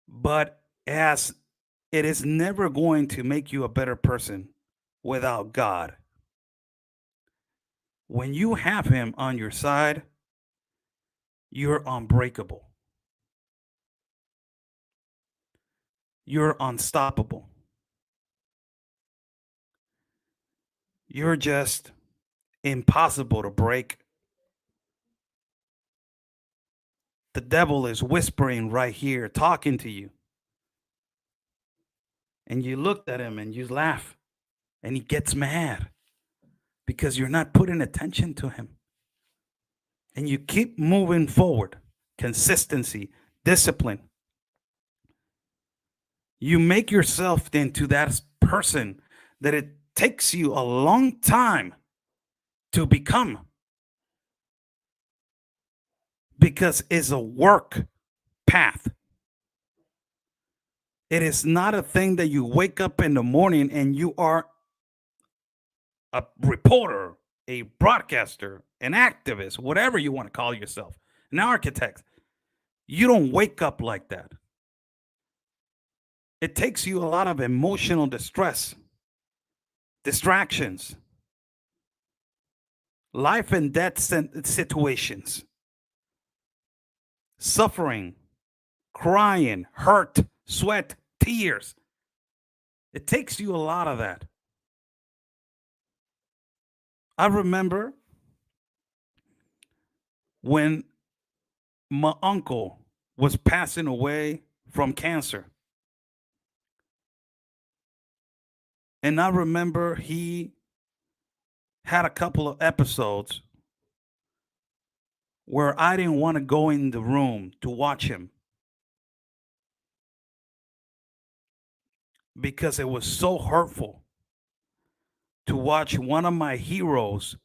But as it is never going to make you a better person without God. When you have Him on your side, you're unbreakable, you're unstoppable, you're just impossible to break. The devil is whispering right here, talking to you. And you looked at him and you laugh, and he gets mad because you're not putting attention to him. And you keep moving forward. Consistency, discipline. You make yourself into that person that it takes you a long time to become, because it's a work path. It is not a thing that you wake up in the morning and you are a reporter, a broadcaster, an activist, whatever you want to call yourself. an architect. You don't wake up like that. It takes you a lot of emotional distress, distractions, life and death situations, suffering, crying, hurt, sweat, tears. It takes you a lot of that. I remember when my uncle was passing away from cancer. And I remember he had a couple of episodes where I didn't want to go in the room to watch him because it was so hurtful to watch one of my heroes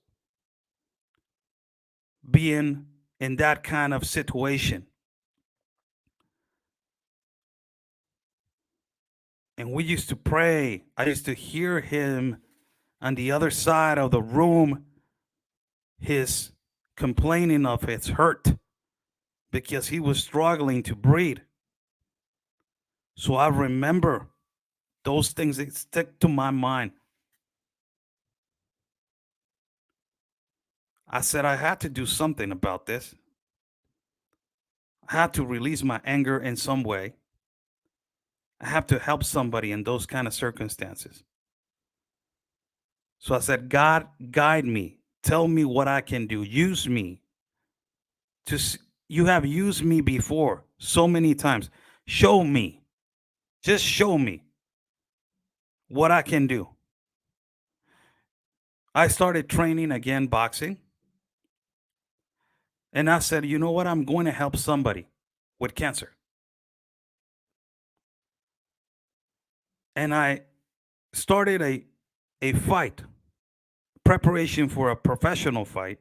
being in that kind of situation. And we used to pray. I used to hear him on the other side of the room, his complaining of his hurt because he was struggling to breathe. So I remember those things that stick to my mind. I said I had to do something about this. I had to release my anger in some way. I have to help somebody in those kind of circumstances. So I said, God, guide me. Tell me what I can do. Use me. You have used me before so many times. Show me. Just show me what I can do. I started training again boxing. And I said, you know what? I'm going to help somebody with cancer. And I started a fight, preparation for a professional fight.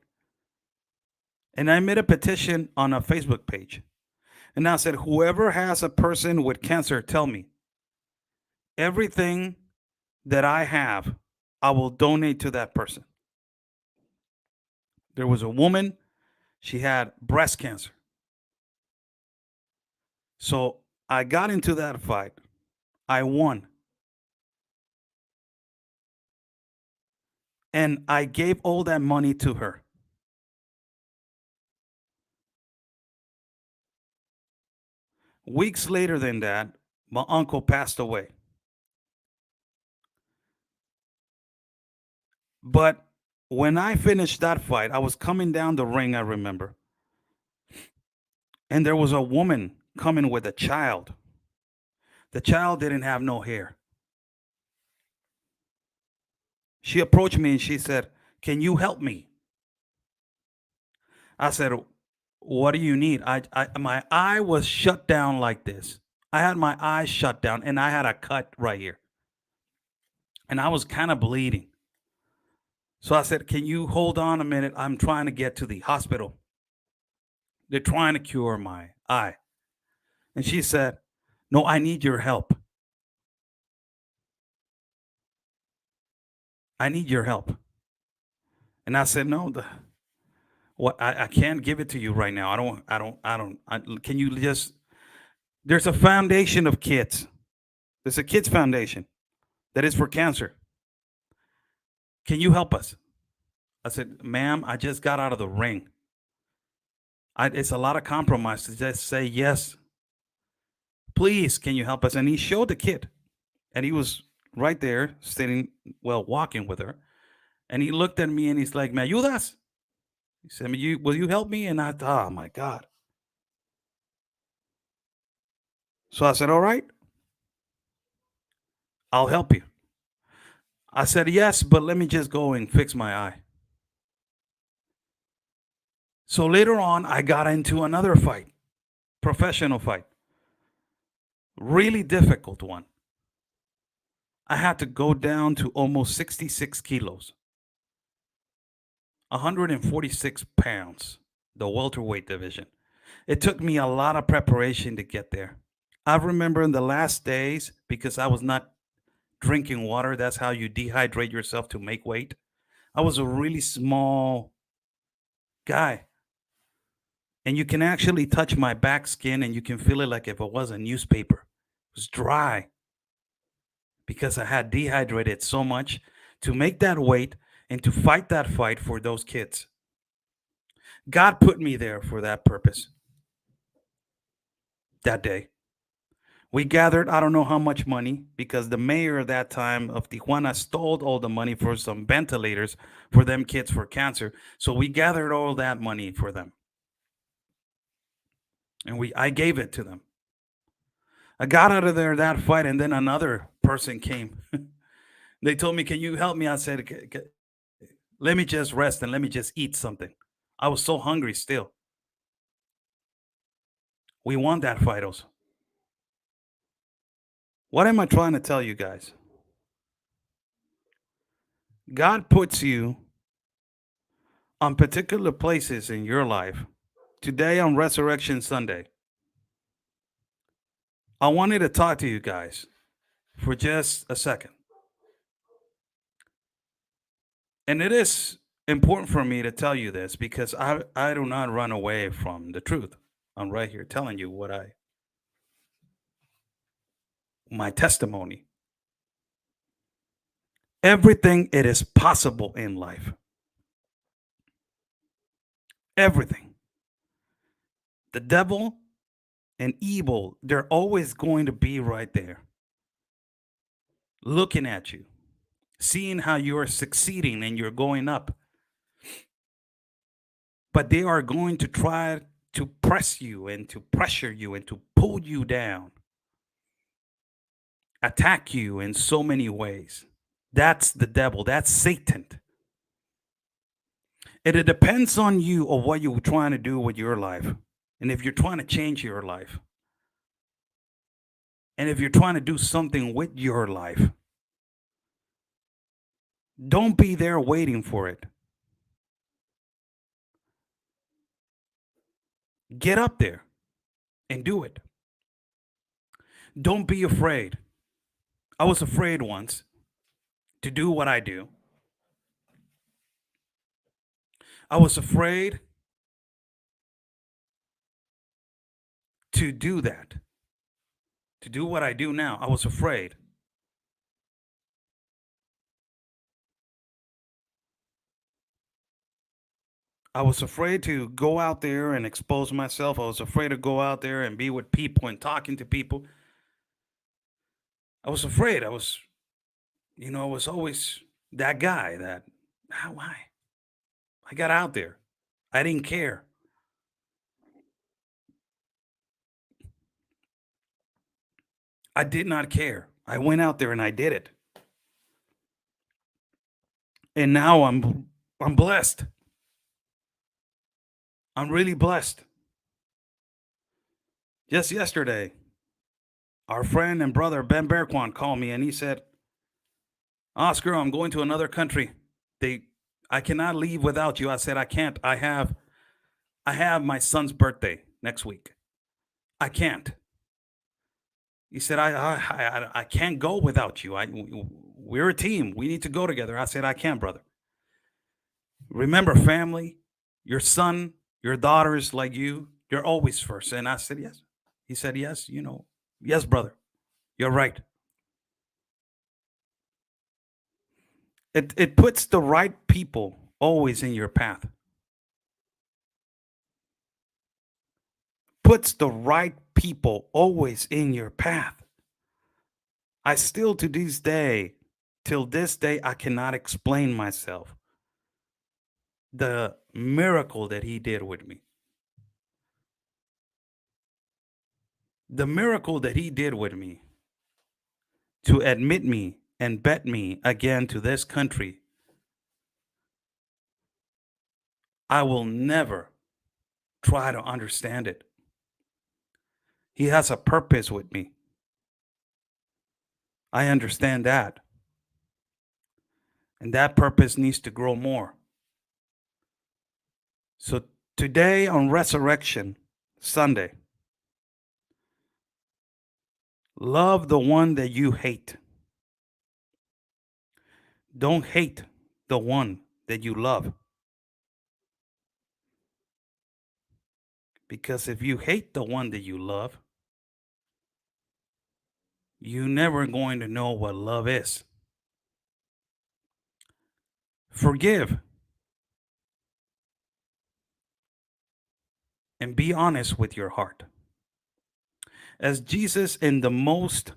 And I made a petition on a Facebook page. And I said, whoever has a person with cancer, tell me. Everything that I have, I will donate to that person. There was a woman, she had breast cancer. So I got into that fight. I won. And I gave all that money to her. Weeks later than that, my uncle passed away. But when I finished that fight, I was coming down the ring, I remember. And there was a woman coming with a child. The child didn't have no hair. She approached me and she said, can you help me? I said, what do you need? My eye was shut down like this. I had my eyes shut down and I had a cut right here. And I was kind of bleeding. So I said, can you hold on a minute? I'm trying to get to the hospital. They're trying to cure my eye. And she said, no, I need your help. I need your help. And I said, no, what I can't give it to you right now. Can you just, there's a foundation of kids. There's a kids foundation that is for cancer. Can you help us? I said, ma'am, I just got out of the ring. It's a lot of compromise to just say yes. Please, can you help us? And he showed the kid. And he was right there, sitting, well, walking with her. And he looked at me and he's like, "Me ayudas?" He said, will you help me? And I thought, oh my God. So I said, all right, I'll help you. I said, yes, but let me just go and fix my eye. So later on, I got into another fight, professional fight, really difficult one. I had to go down to almost 66 kilos, 146 pounds, the welterweight division. It took me a lot of preparation to get there. I remember in the last days, because I was not drinking water, that's how you dehydrate yourself to make weight. I was a really small guy. And you can actually touch my back skin and you can feel it like if it was a newspaper. It was dry because I had dehydrated so much to make that weight and to fight that fight for those kids. God put me there for that purpose that day. We gathered, I don't know how much money, because the mayor at that time of Tijuana stole all the money for some ventilators for them kids for cancer. So we gathered all that money for them. And I gave it to them. I got out of there that fight, and then another person came. They told me, "Can you help me?" I said, "Let me just rest and let me just eat something." I was so hungry still. We won that fight also. What am I trying to tell you guys? God puts you on particular places in your life. Today on Resurrection Sunday, I wanted to talk to you guys for just a second. And it is important for me to tell you this because I do not run away from the truth. I'm right here telling you my testimony. Everything it is possible in life. Everything. The devil and evil, they're always going to be right there, looking at you, seeing how you're succeeding and you're going up. But they are going to try to press you and to pressure you and to pull you down, attack you in so many ways. That's the devil, that's Satan. And it depends on you or what you're trying to do with your life. And if you're trying to change your life, and if you're trying to do something with your life, don't be there waiting for it. Get up there and do it. Don't be afraid. I was afraid once to do what I do. I was afraid to do that, to do what I do now. I was afraid. I was afraid to go out there and expose myself. I was afraid to go out there and be with people and talking to people. I was afraid. I was always that guy that, why? I got out there. I didn't care. I did not care. I went out there and I did it. And now I'm blessed. I'm really blessed. Just yesterday, our friend and brother Ben Berquan called me and he said, "Oscar, I'm going to another country. They I cannot leave without you." I said, "I can't. I have my son's birthday next week. I can't." He said, I can't go without you. We're a team. We need to go together." I said, "I can't, brother. Remember family, your son, your daughters like you, they're always first." And I said, "Yes." He said, "Yes, yes, brother. You're right." It puts the right people always in your path. Puts the right people always in your path. I still till this day, I cannot explain myself. The miracle that he did with me. The miracle that he did with me to admit me and bet me again to this country. I will never try to understand it. He has a purpose with me. I understand that. And that purpose needs to grow more. So today on Resurrection Sunday, love the one that you hate. Don't hate the one that you love. Because if you hate the one that you love, you're never going to know what love is. Forgive and be honest with your heart. As Jesus, in the most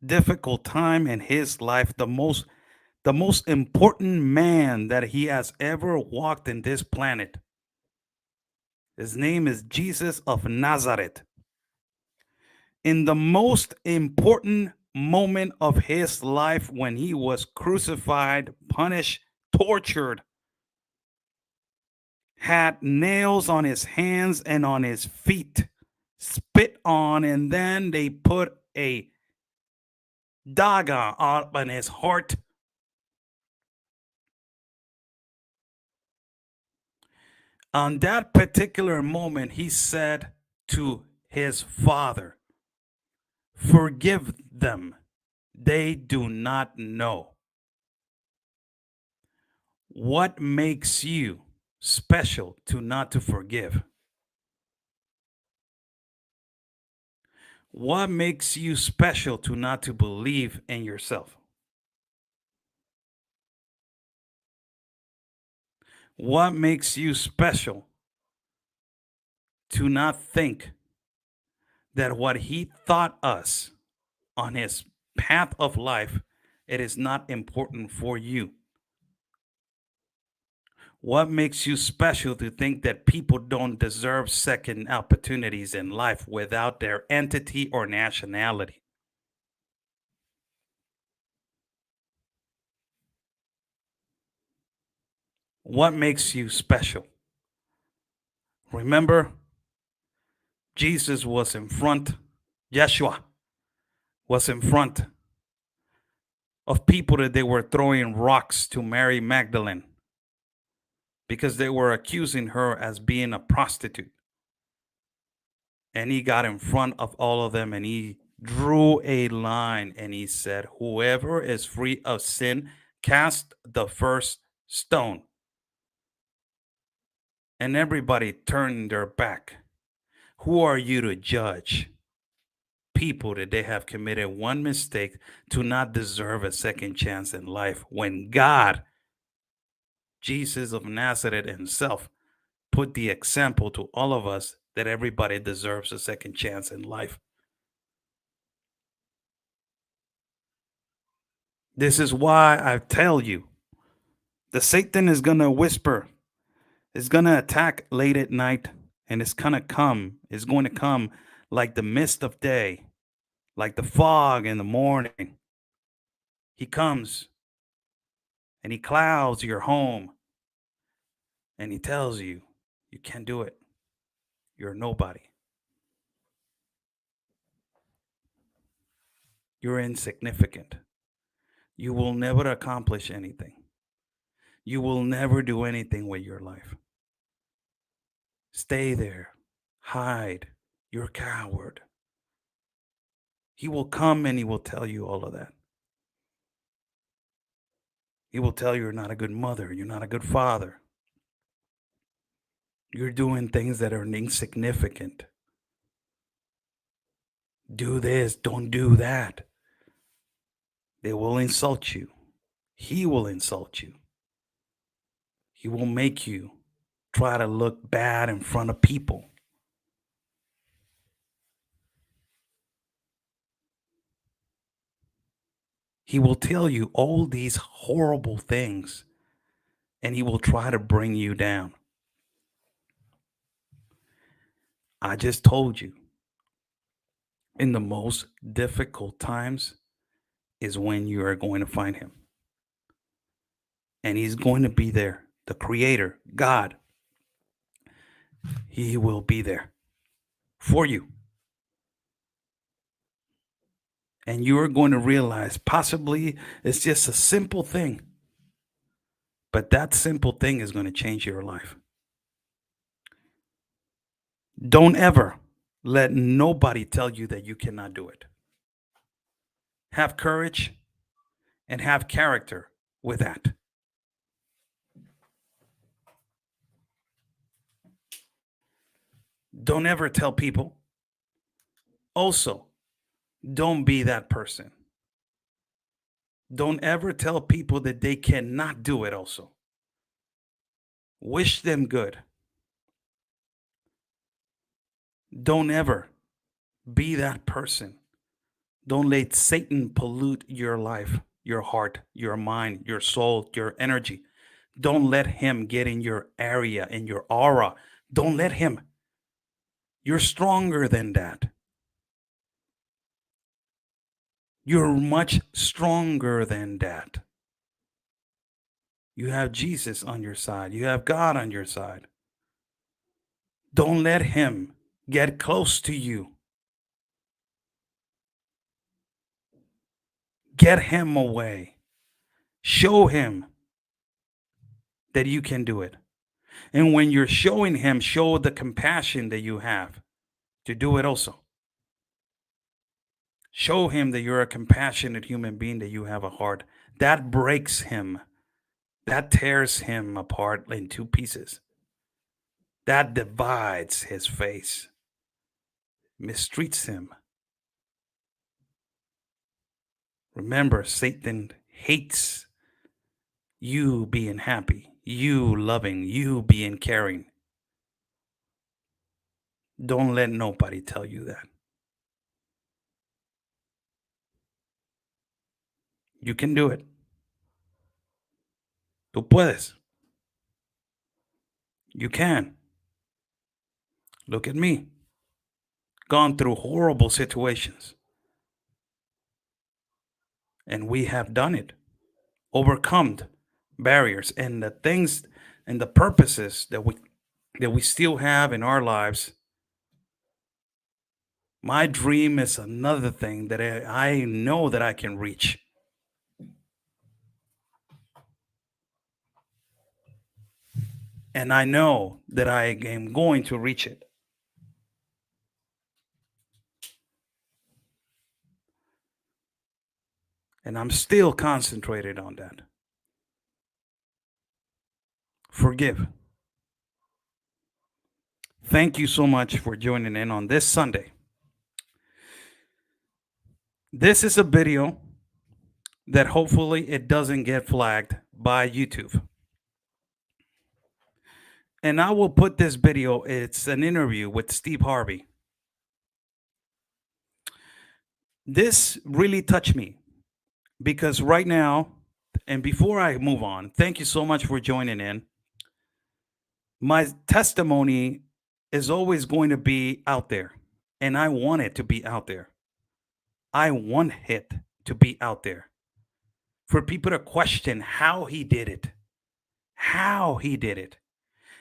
difficult time in his life, the most important man that he has ever walked in this planet, his name is Jesus of Nazareth. In the most important moment of his life, when he was crucified, punished, tortured, had nails on his hands and on his feet, spit on, and then they put a dagger up on his heart. On that particular moment, he said to his father, "Forgive them. They do not know." What makes you special to not to forgive? What makes you special to not to believe in yourself? What makes you special to not think that what he taught us on his path of life, it is not important for you? What makes you special to think that people don't deserve second opportunities in life without their entity or nationality? What makes you special? Remember, Jesus was in front, Yeshua was in front of people that they were throwing rocks to Mary Magdalene because they were accusing her as being a prostitute. And he got in front of all of them and he drew a line and he said, "Whoever is free of sin, cast the first stone." And everybody turned their back. Who are you to judge people that they have committed one mistake to not deserve a second chance in life when God, Jesus of Nazareth himself, put the example to all of us that everybody deserves a second chance in life? This is why I tell you, the Satan is going to whisper, is going to attack late at night, and it's going to come like the mist of day, like the fog in the morning. He comes and he clouds your home and he tells you, you can't do it. You're nobody. You're insignificant. You will never accomplish anything. You will never do anything with your life. Stay there. Hide. You're a coward. He will come and he will tell you all of that. He will tell you you're not a good mother. You're not a good father. You're doing things that are insignificant. Do this, don't do that. They will insult you. He will insult you. He will make you try to look bad in front of people. He will tell you all these horrible things and he will try to bring you down. I just told you, in the most difficult times is when you are going to find him. And he's going to be there. The creator, God, he will be there for you. And you are going to realize possibly it's just a simple thing, but that simple thing is going to change your life. Don't ever let nobody tell you that you cannot do it. Have courage and have character with that. Don't ever tell people. Also, don't be that person. Don't ever tell people that they cannot do it, also. Wish them good. Don't ever be that person. Don't let Satan pollute your life, your heart, your mind, your soul, your energy. Don't let him get in your area, in your aura. Don't let him. You're stronger than that. You're much stronger than that. You have Jesus on your side, you have God on your side. Don't let him get close to you. Get him away. Show him that you can do it. And when you're showing him, show the compassion that you have to do it also. Show him that you're a compassionate human being, that you have a heart. That breaks him. That tears him apart in two pieces. That divides his face, mistreats him. Remember, Satan hates you being happy, you loving, you being caring. Don't let nobody tell you that. You can do it. Tú puedes. You can. Look at me. Gone through horrible situations. And we have done it. Overcome barriers and the things and the purposes that we still have in our lives. My dream is another thing that I know that I can reach. And I know that I am going to reach it. And I'm still concentrated on that. Forgive. Thank you so much for joining in on this Sunday. This is a video that hopefully it doesn't get flagged by YouTube. And I will put this video, it's an interview with Steve Harvey. This really touched me because right now, and before I move on, thank you so much for joining in. My testimony is always going to be out there, and I want it to be out there. I want it to be out there for people to question how he did it, how he did it.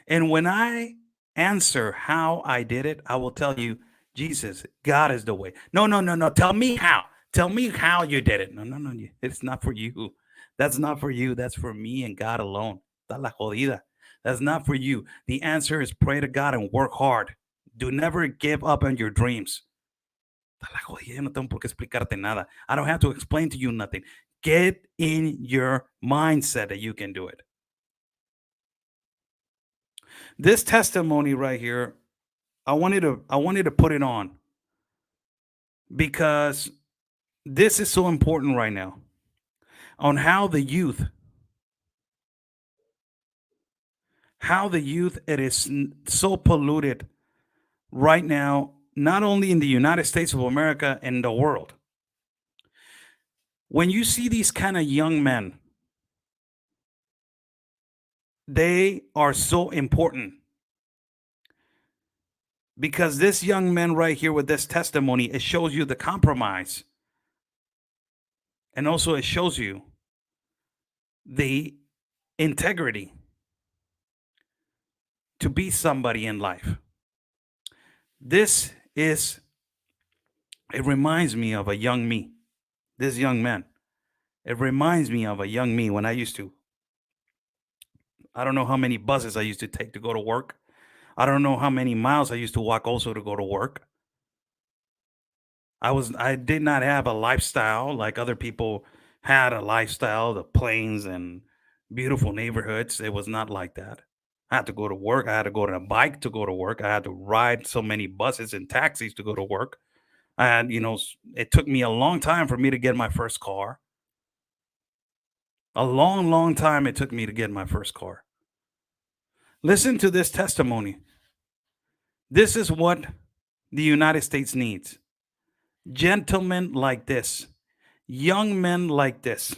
And when I answer how I did it, I will tell you, Jesus, God is the way. No, no, no, no. Tell me how. Tell me how you did it. No, no, no. It's not for you. That's not for you. That's for me and God alone. Está la jodida. That's not for you. The answer is pray to God and work hard. Do never give up on your dreams. Está la jodida. No tengo por qué explicarte nada. I don't have to explain to you nothing. Get in your mindset that you can do it. This testimony right here, I wanted to put it on because this is so important right now on how the youth it is so polluted right now, not only in the United States of America and the world. When you see these kind of young men, they are so important because this young man right here with this testimony, it shows you the compromise, and also it shows you the integrity to be somebody in life. This is, it reminds me of a young me, this young man. It reminds me of a young me when I don't know how many buses I used to take to go to work. I don't know how many miles I used to walk also to go to work. I did not have a lifestyle like other people had a lifestyle, the plains and beautiful neighborhoods. It was not like that. I had to go to work. I had to go on a bike to go to work. I had to ride so many buses and taxis to go to work. I had, it took me a long time for me to get my first car. A long, long time it took me to get my first car. Listen to this testimony. This is what the United States needs. Gentlemen like this, young men like this.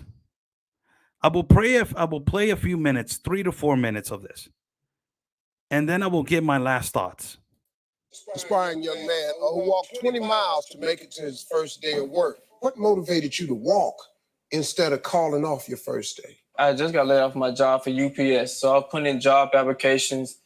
I will play a few minutes, 3 to 4 minutes of this, and then I will give my last thoughts. Aspiring young man who walked 20 miles to make it to his first day of work. What motivated you to walk instead of calling off your first day? I just got laid off my job for UPS, so I was putting in job applications,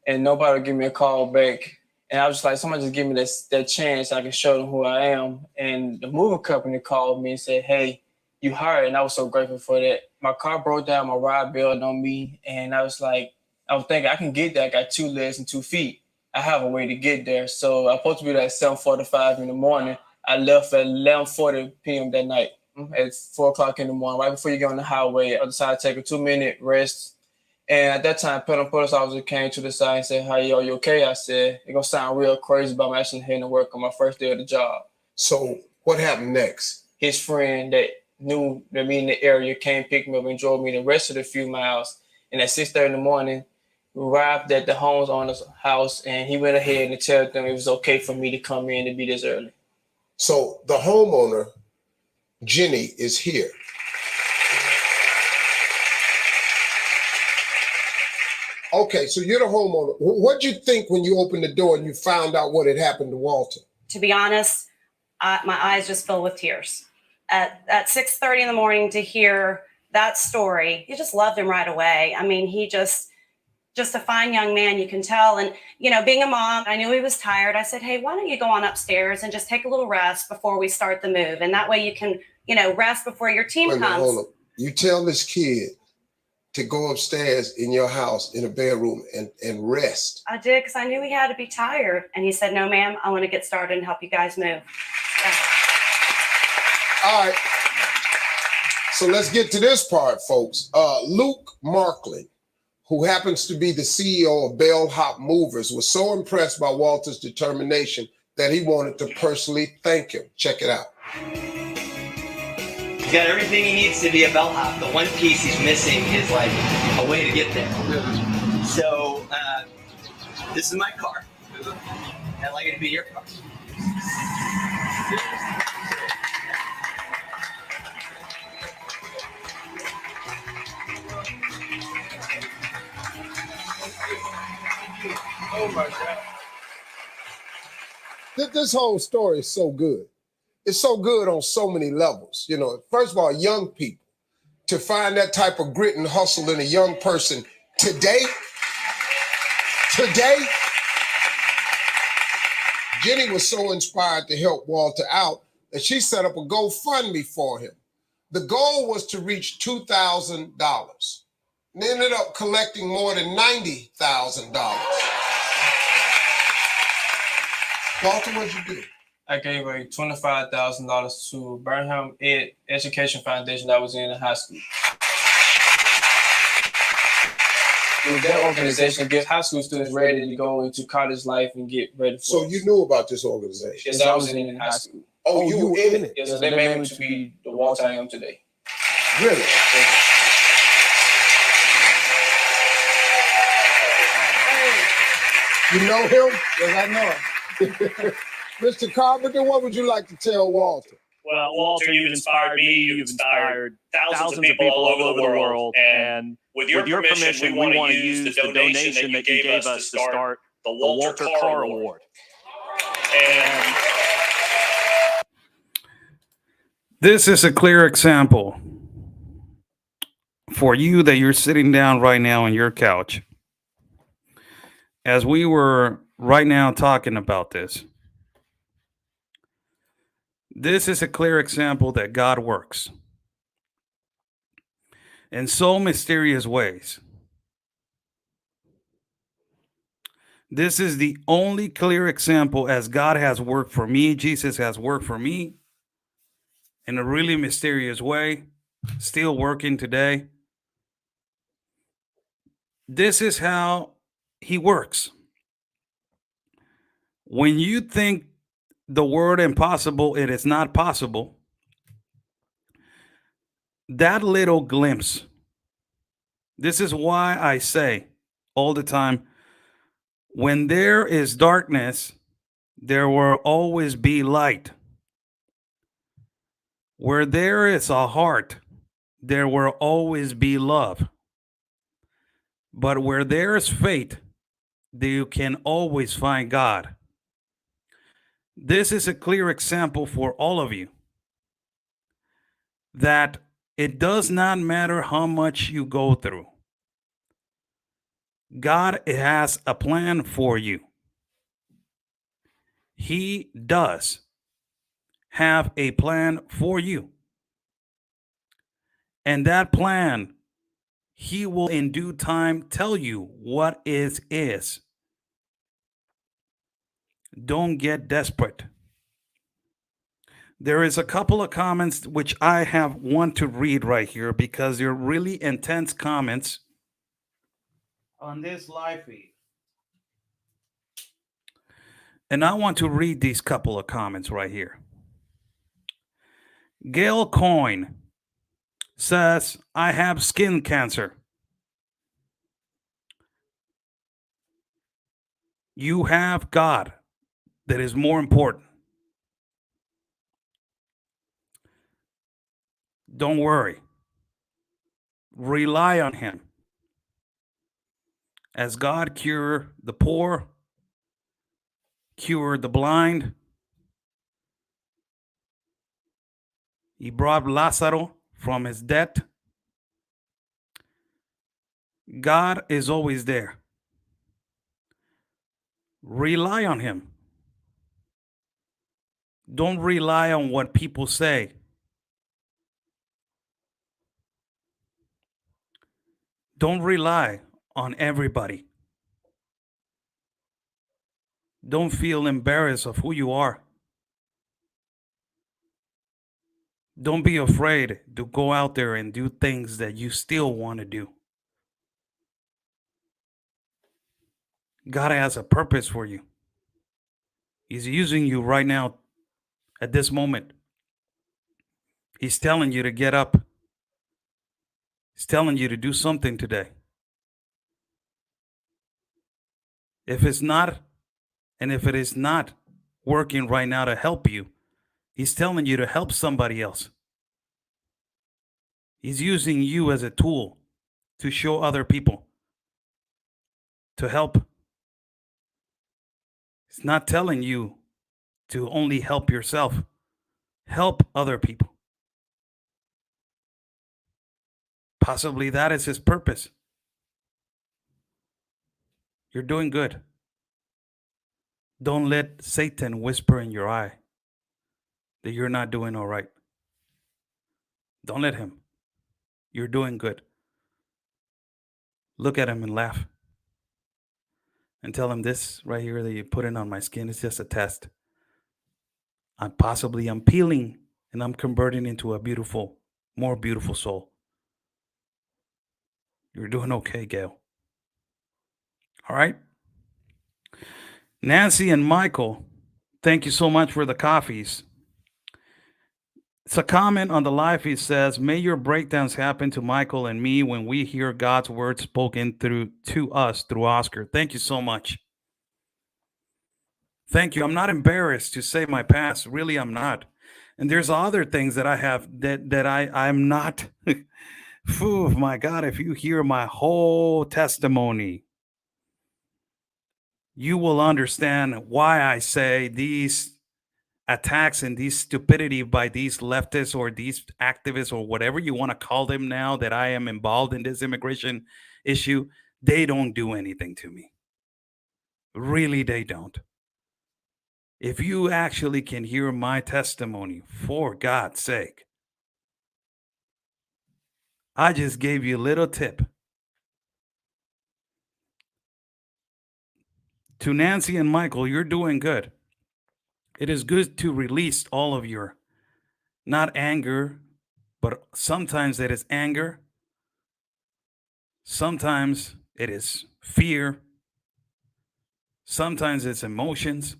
and nobody would give me a call back. And I was just like, somebody just give me that chance. I can show them who I am. And the moving company called me and said, hey, you hired. And I was so grateful for that. My car broke down, my ride bailed on me. And I was thinking, I can get there. I got 2 legs and 2 feet. I have a way to get there. So I'm supposed to be there at 7:45 in the morning. I left at 11:40 p.m. that night at 4 o'clock in the morning, right before you get on the highway. I decided to take a 2-minute rest. And at that time, police officer came to the side and said, "Hey, are you okay?" I said, "It's going to sound real crazy, but I'm actually heading to work on my first day of the job." So what happened next? His friend that knew me in the area came, picked me up, and drove me the rest of the few miles. And at 6:30 in the morning, we arrived at the homeowner's house, and he went ahead and told them it was okay for me to come in and be this early. So the homeowner, Jenny, is here. Okay, so you're the homeowner. What'd you think when you opened the door and you found out what had happened to Walter? To be honest, my eyes just filled with tears. At 6:30 in the morning to hear that story, you just loved him right away. I mean, he just a fine young man, you can tell. And, being a mom, I knew he was tired. I said, hey, why don't you go on upstairs and just take a little rest before we start the move? And that way you can, rest before your team comes. Hold on. You tell this kid to go upstairs in your house in a bedroom and rest. I did, because I knew he had to be tired. And he said, no, ma'am, I want to get started and help you guys move. Yeah. All right. So let's get to this part, folks. Luke Markley, who happens to be the CEO of Bellhop Movers, was so impressed by Walter's determination that he wanted to personally thank him. Check it out. He's got everything he needs to be a bellhop. The one piece he's missing is like a way to get there. So this is my car. I'd like it to be your car. Oh my God. This whole story is so good. It's so good on so many levels. First of all, young people, to find that type of grit and hustle in a young person today, Jenny was so inspired to help Walter out that she set up a GoFundMe for him. The goal was to reach $2,000. And they ended up collecting more than $90,000. Walter, what'd you do? I gave away $25,000 to Burnham Education Foundation that was in high school. That organization gives high school students ready to go into college life and get ready for it. So you knew about this organization? Yes, I was in high school. Oh, you were in it? Yes, so they made me to be the Walter I am today. Really? You know him? Yes, I know him. Mr. Carpenter, what would you like to tell Walter? Well, Walter, you've inspired me. You've inspired thousands of people all over the world. And with your permission, we want to use the donation that you gave us to start the Walter Carr Award. And This is a clear example for you that you're sitting down right now on your couch. As we were right now talking about this is a clear example that God works in so mysterious ways. This is the only clear example as God has worked for me. Jesus has worked for me in a really mysterious way, still working today. This is how he works. When you think the word impossible, it is not possible. That little glimpse. This is why I say all the time, when there is darkness, there will always be light. Where there is a heart, there will always be love. But where there is faith, you can always find God. This is a clear example for all of you that it does not matter how much you go through. God has a plan for you. He does have a plan for you. And that plan, he will in due time tell you what is. Don't get desperate. There is a couple of comments which I have want to read right here because they're really intense comments on this live feed. And I want to read these couple of comments right here. Gail Coyne says, I have skin cancer. You have God that is more important. Don't worry. Rely on him. As God cured the poor, cured the blind, he brought Lazarus from his death. God is always there. Rely on him. Don't rely on what people say. Don't rely on everybody. Don't feel embarrassed of who you are. Don't be afraid to go out there and do things that you still want to do. God has a purpose for you. He's using you right now at this moment. He's telling you to get up. He's telling you to do something today. If it's not, and if it is not working right now to help you, he's telling you to help somebody else. He's using you as a tool to show other people, to help. He's not telling you to only help yourself. Help other people. Possibly that is his purpose. You're doing good. Don't let Satan whisper in your eye that you're not doing all right. Don't let him. You're doing good. Look at him and laugh. And tell him, this right here that you put in on my skin is just a test. I'm peeling and I'm converting into a beautiful, more beautiful soul. You're doing okay, Gail. All right. Nancy and Michael, thank you so much for the coffees. It's a comment on the live feed says, may your breakdowns happen to Michael and me when we hear God's word spoken to us through Oscar. Thank you so much. Thank you. I'm not embarrassed to say my past. Really, I'm not. And there's other things that I have that I'm not. Phew, my God, if you hear my whole testimony, you will understand why I say these attacks and these stupidity by these leftists or these activists or whatever you want to call them now that I am involved in this immigration issue, they don't do anything to me. Really, they don't. If you actually can hear my testimony, for God's sake, I just gave you a little tip. To Nancy and Michael, you're doing good. It is good to release all of your, not anger, but sometimes it is anger. Sometimes it is fear. Sometimes it's emotions.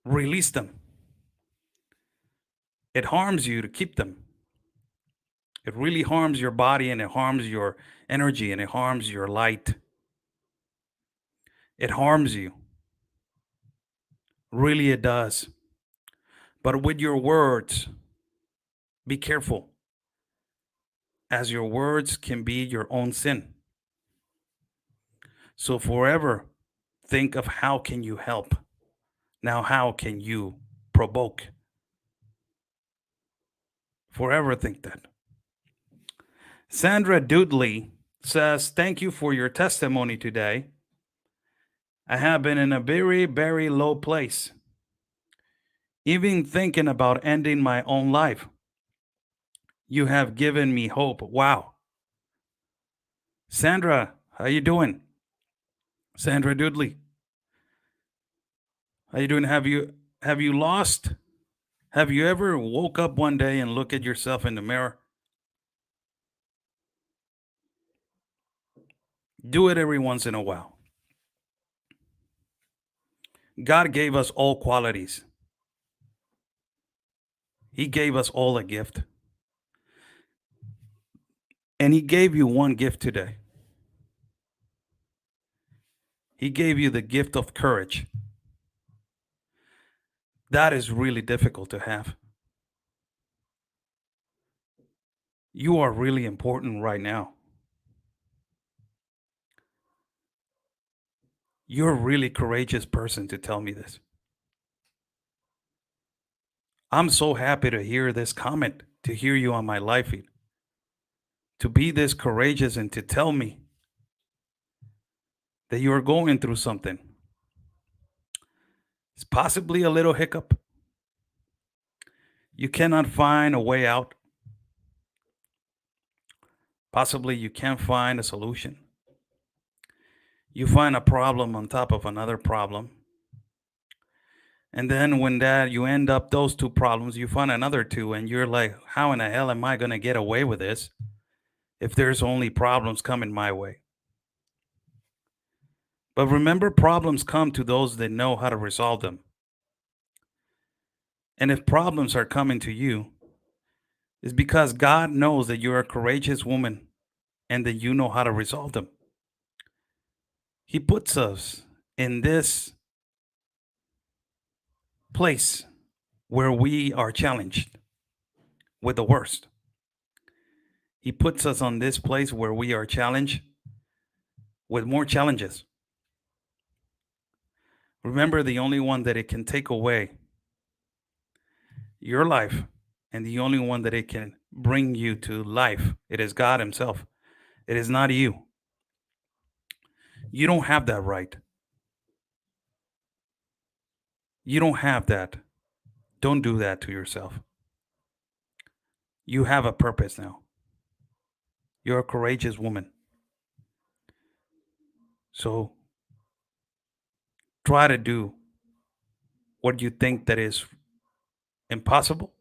Release them. It harms you to keep them. It really harms your body, and it harms your energy, and it harms your light. It harms you. Really, it does. But with your words, be careful, as your words can be your own sin. So forever think of how can you help? Now how can you provoke? Forever think that. Sandra Dudley says, "Thank you for your testimony today. I have been in a very, very low place, even thinking about ending my own life. You have given me hope." Wow. Sandra, how you doing? Sandra Dudley, how you doing? Have you lost? Have you ever woke up one day and look at yourself in the mirror? Do it every once in a while. God gave us all qualities. He gave us all a gift. And he gave you one gift today. He gave you the gift of courage. That is really difficult to have. You are really important right now. You're a really courageous person to tell me this. I'm so happy to hear this comment, to hear you on my live feed, to be this courageous and to tell me that you're going through something. It's possibly a little hiccup. You cannot find a way out. Possibly you can't find a solution. You find a problem on top of another problem. And then when that you end up those two problems, you find another two, and you're like, how in the hell am I going to get away with this if there's only problems coming my way? But remember, problems come to those that know how to resolve them. And if problems are coming to you, it's because God knows that you're a courageous woman and that you know how to resolve them. He puts us in this place where we are challenged with the worst. He puts us on this place where we are challenged with more challenges. Remember, the only one that it can take away your life and the only one that it can bring you to life, it is God himself. It is not you. You don't have that right. You don't have that. Don't do that to yourself. You have a purpose now. You're a courageous woman. So try to do what you think that is impossible.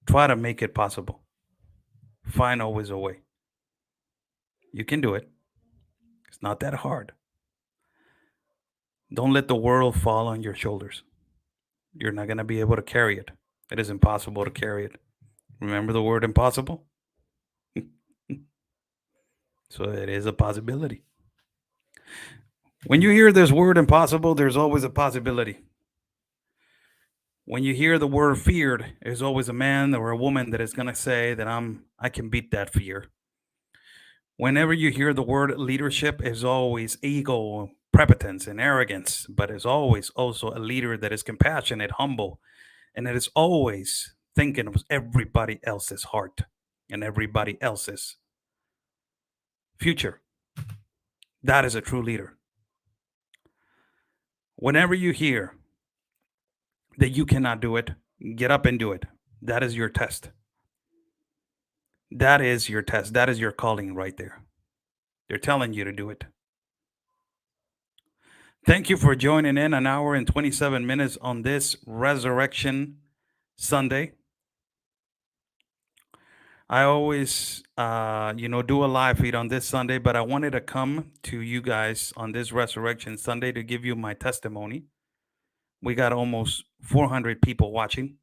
Try to make it possible. Find always a way. You can do it. It's not that hard. Don't let the world fall on your shoulders. You're not going to be able to carry it. It is impossible to carry it. Remember the word impossible? So it is a possibility. When you hear this word impossible, there's always a possibility. When you hear the word feared, there's always a man or a woman that is going to say that I can beat that fear. Whenever you hear the word leadership, is always ego, prepotence, and arrogance, but is always also a leader that is compassionate, humble, and it is always thinking of everybody else's heart and everybody else's future. That is a true leader. Whenever you hear that you cannot do it, get up and do it. That is your test. That is your test. That is your calling right there. They're telling you to do it. Thank you for joining in an hour and 27 minutes on this Resurrection Sunday. I always, do a live feed on this Sunday, but I wanted to come to you guys on this Resurrection Sunday to give you my testimony. We got almost 400 people watching.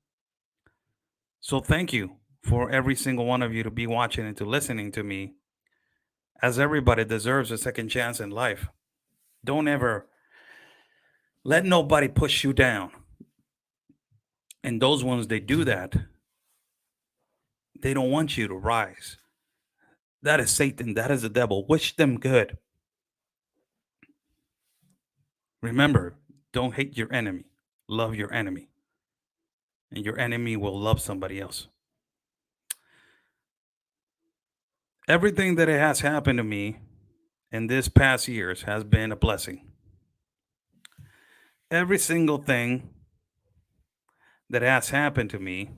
So thank you for every single one of you to be watching and to listening to me, as everybody deserves a second chance in life. Don't ever let nobody push you down. And those ones, they do that. They don't want you to rise. That is Satan. That is the devil. Wish them good. Remember, don't hate your enemy. Love your enemy. And your enemy will love somebody else. Everything that has happened to me in this past years has been a blessing. Every single thing that has happened to me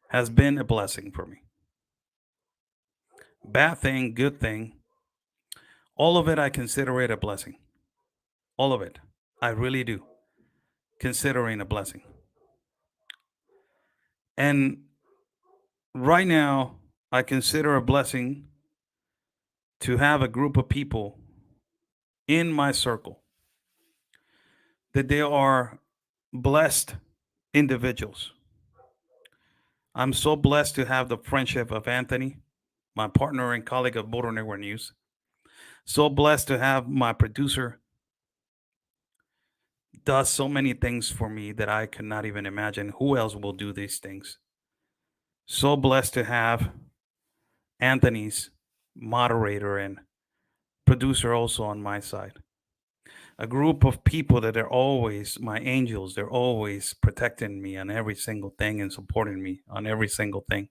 has been a blessing for me. Bad thing, good thing, all of it, I consider it a blessing. All of it. I really do. Considering a blessing. And right now, I consider a blessing to have a group of people in my circle that they are blessed individuals. I'm so blessed to have the friendship of Anthony, my partner and colleague of Border Network News. So blessed to have my producer, does so many things for me that I cannot even imagine who else will do these things. So blessed to have Anthony's moderator and producer also on my side. A group of people that are always my angels. They're always protecting me on every single thing and supporting me on every single thing.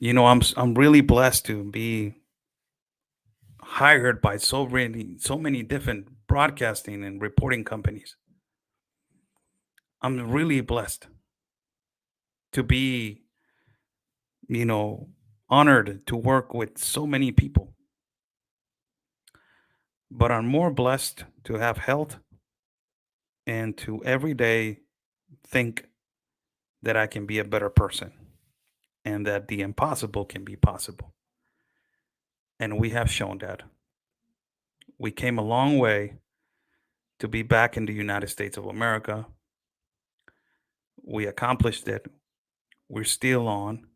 I'm really blessed to be hired by so many different broadcasting and reporting companies. I'm really blessed to be, honored to work with so many people. But I'm more blessed to have health and to every day think that I can be a better person and that the impossible can be possible. And we have shown that. We came a long way to be back in the United States of America. We accomplished it. We're still on.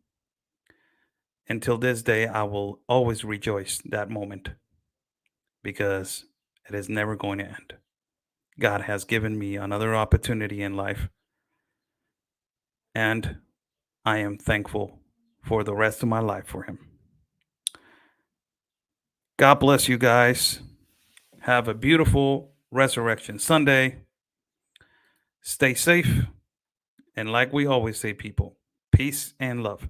Until this day, I will always rejoice that moment because it is never going to end. God has given me another opportunity in life, and I am thankful for the rest of my life for Him. God bless you guys. Have a beautiful Resurrection Sunday. Stay safe. And like we always say, people, peace and love.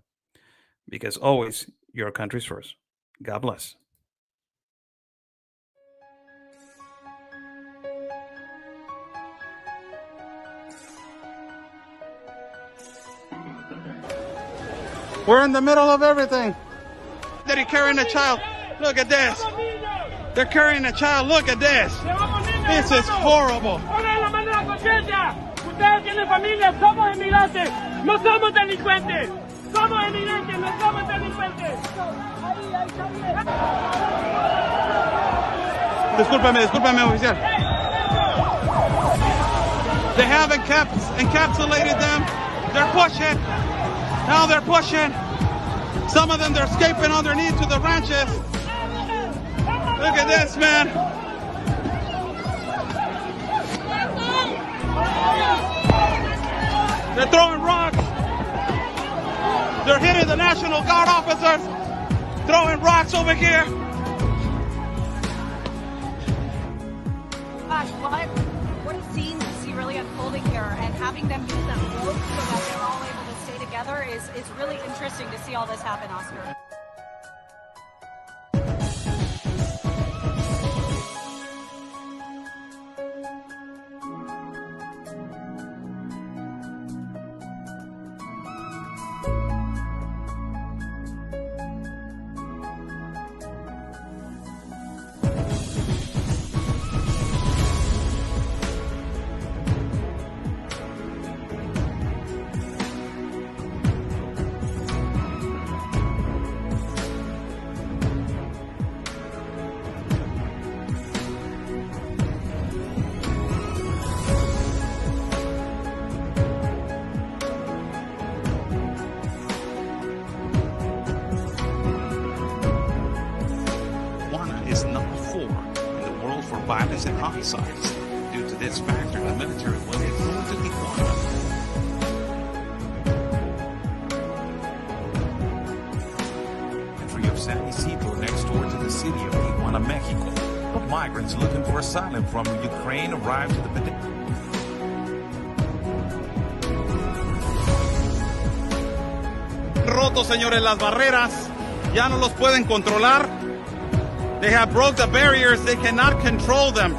Because always your country's first. God bless. We're in the middle of everything. They're carrying a child. Look at this. They're carrying a child. Look at this. This is horrible. Ustedes tienen familia, somos inmigrantes, no somos delincuentes. Somos inmigrantes, no somos delincuentes. Discúlpame, oficial. They haven't encapsulated them. They're pushing. Now they're pushing. Some of them, they're escaping underneath to the ranches. Look at this, man. They're throwing rocks. They're hitting the National Guard officers. Throwing rocks over here. Gosh, what a scene to see really unfolding here, and having them use that rope so that they're all able to stay together is really interesting to see all this happen, Oscar. killings and homicides. Due to this factor, the military will be flown to Tijuana. Entry of San Isidro next door to the city of Tijuana, Mexico. Migrants looking for asylum from Ukraine arrived to the Roto, señores, las barreras. Ya no los pueden controlar. They have broke the barriers. They cannot control them.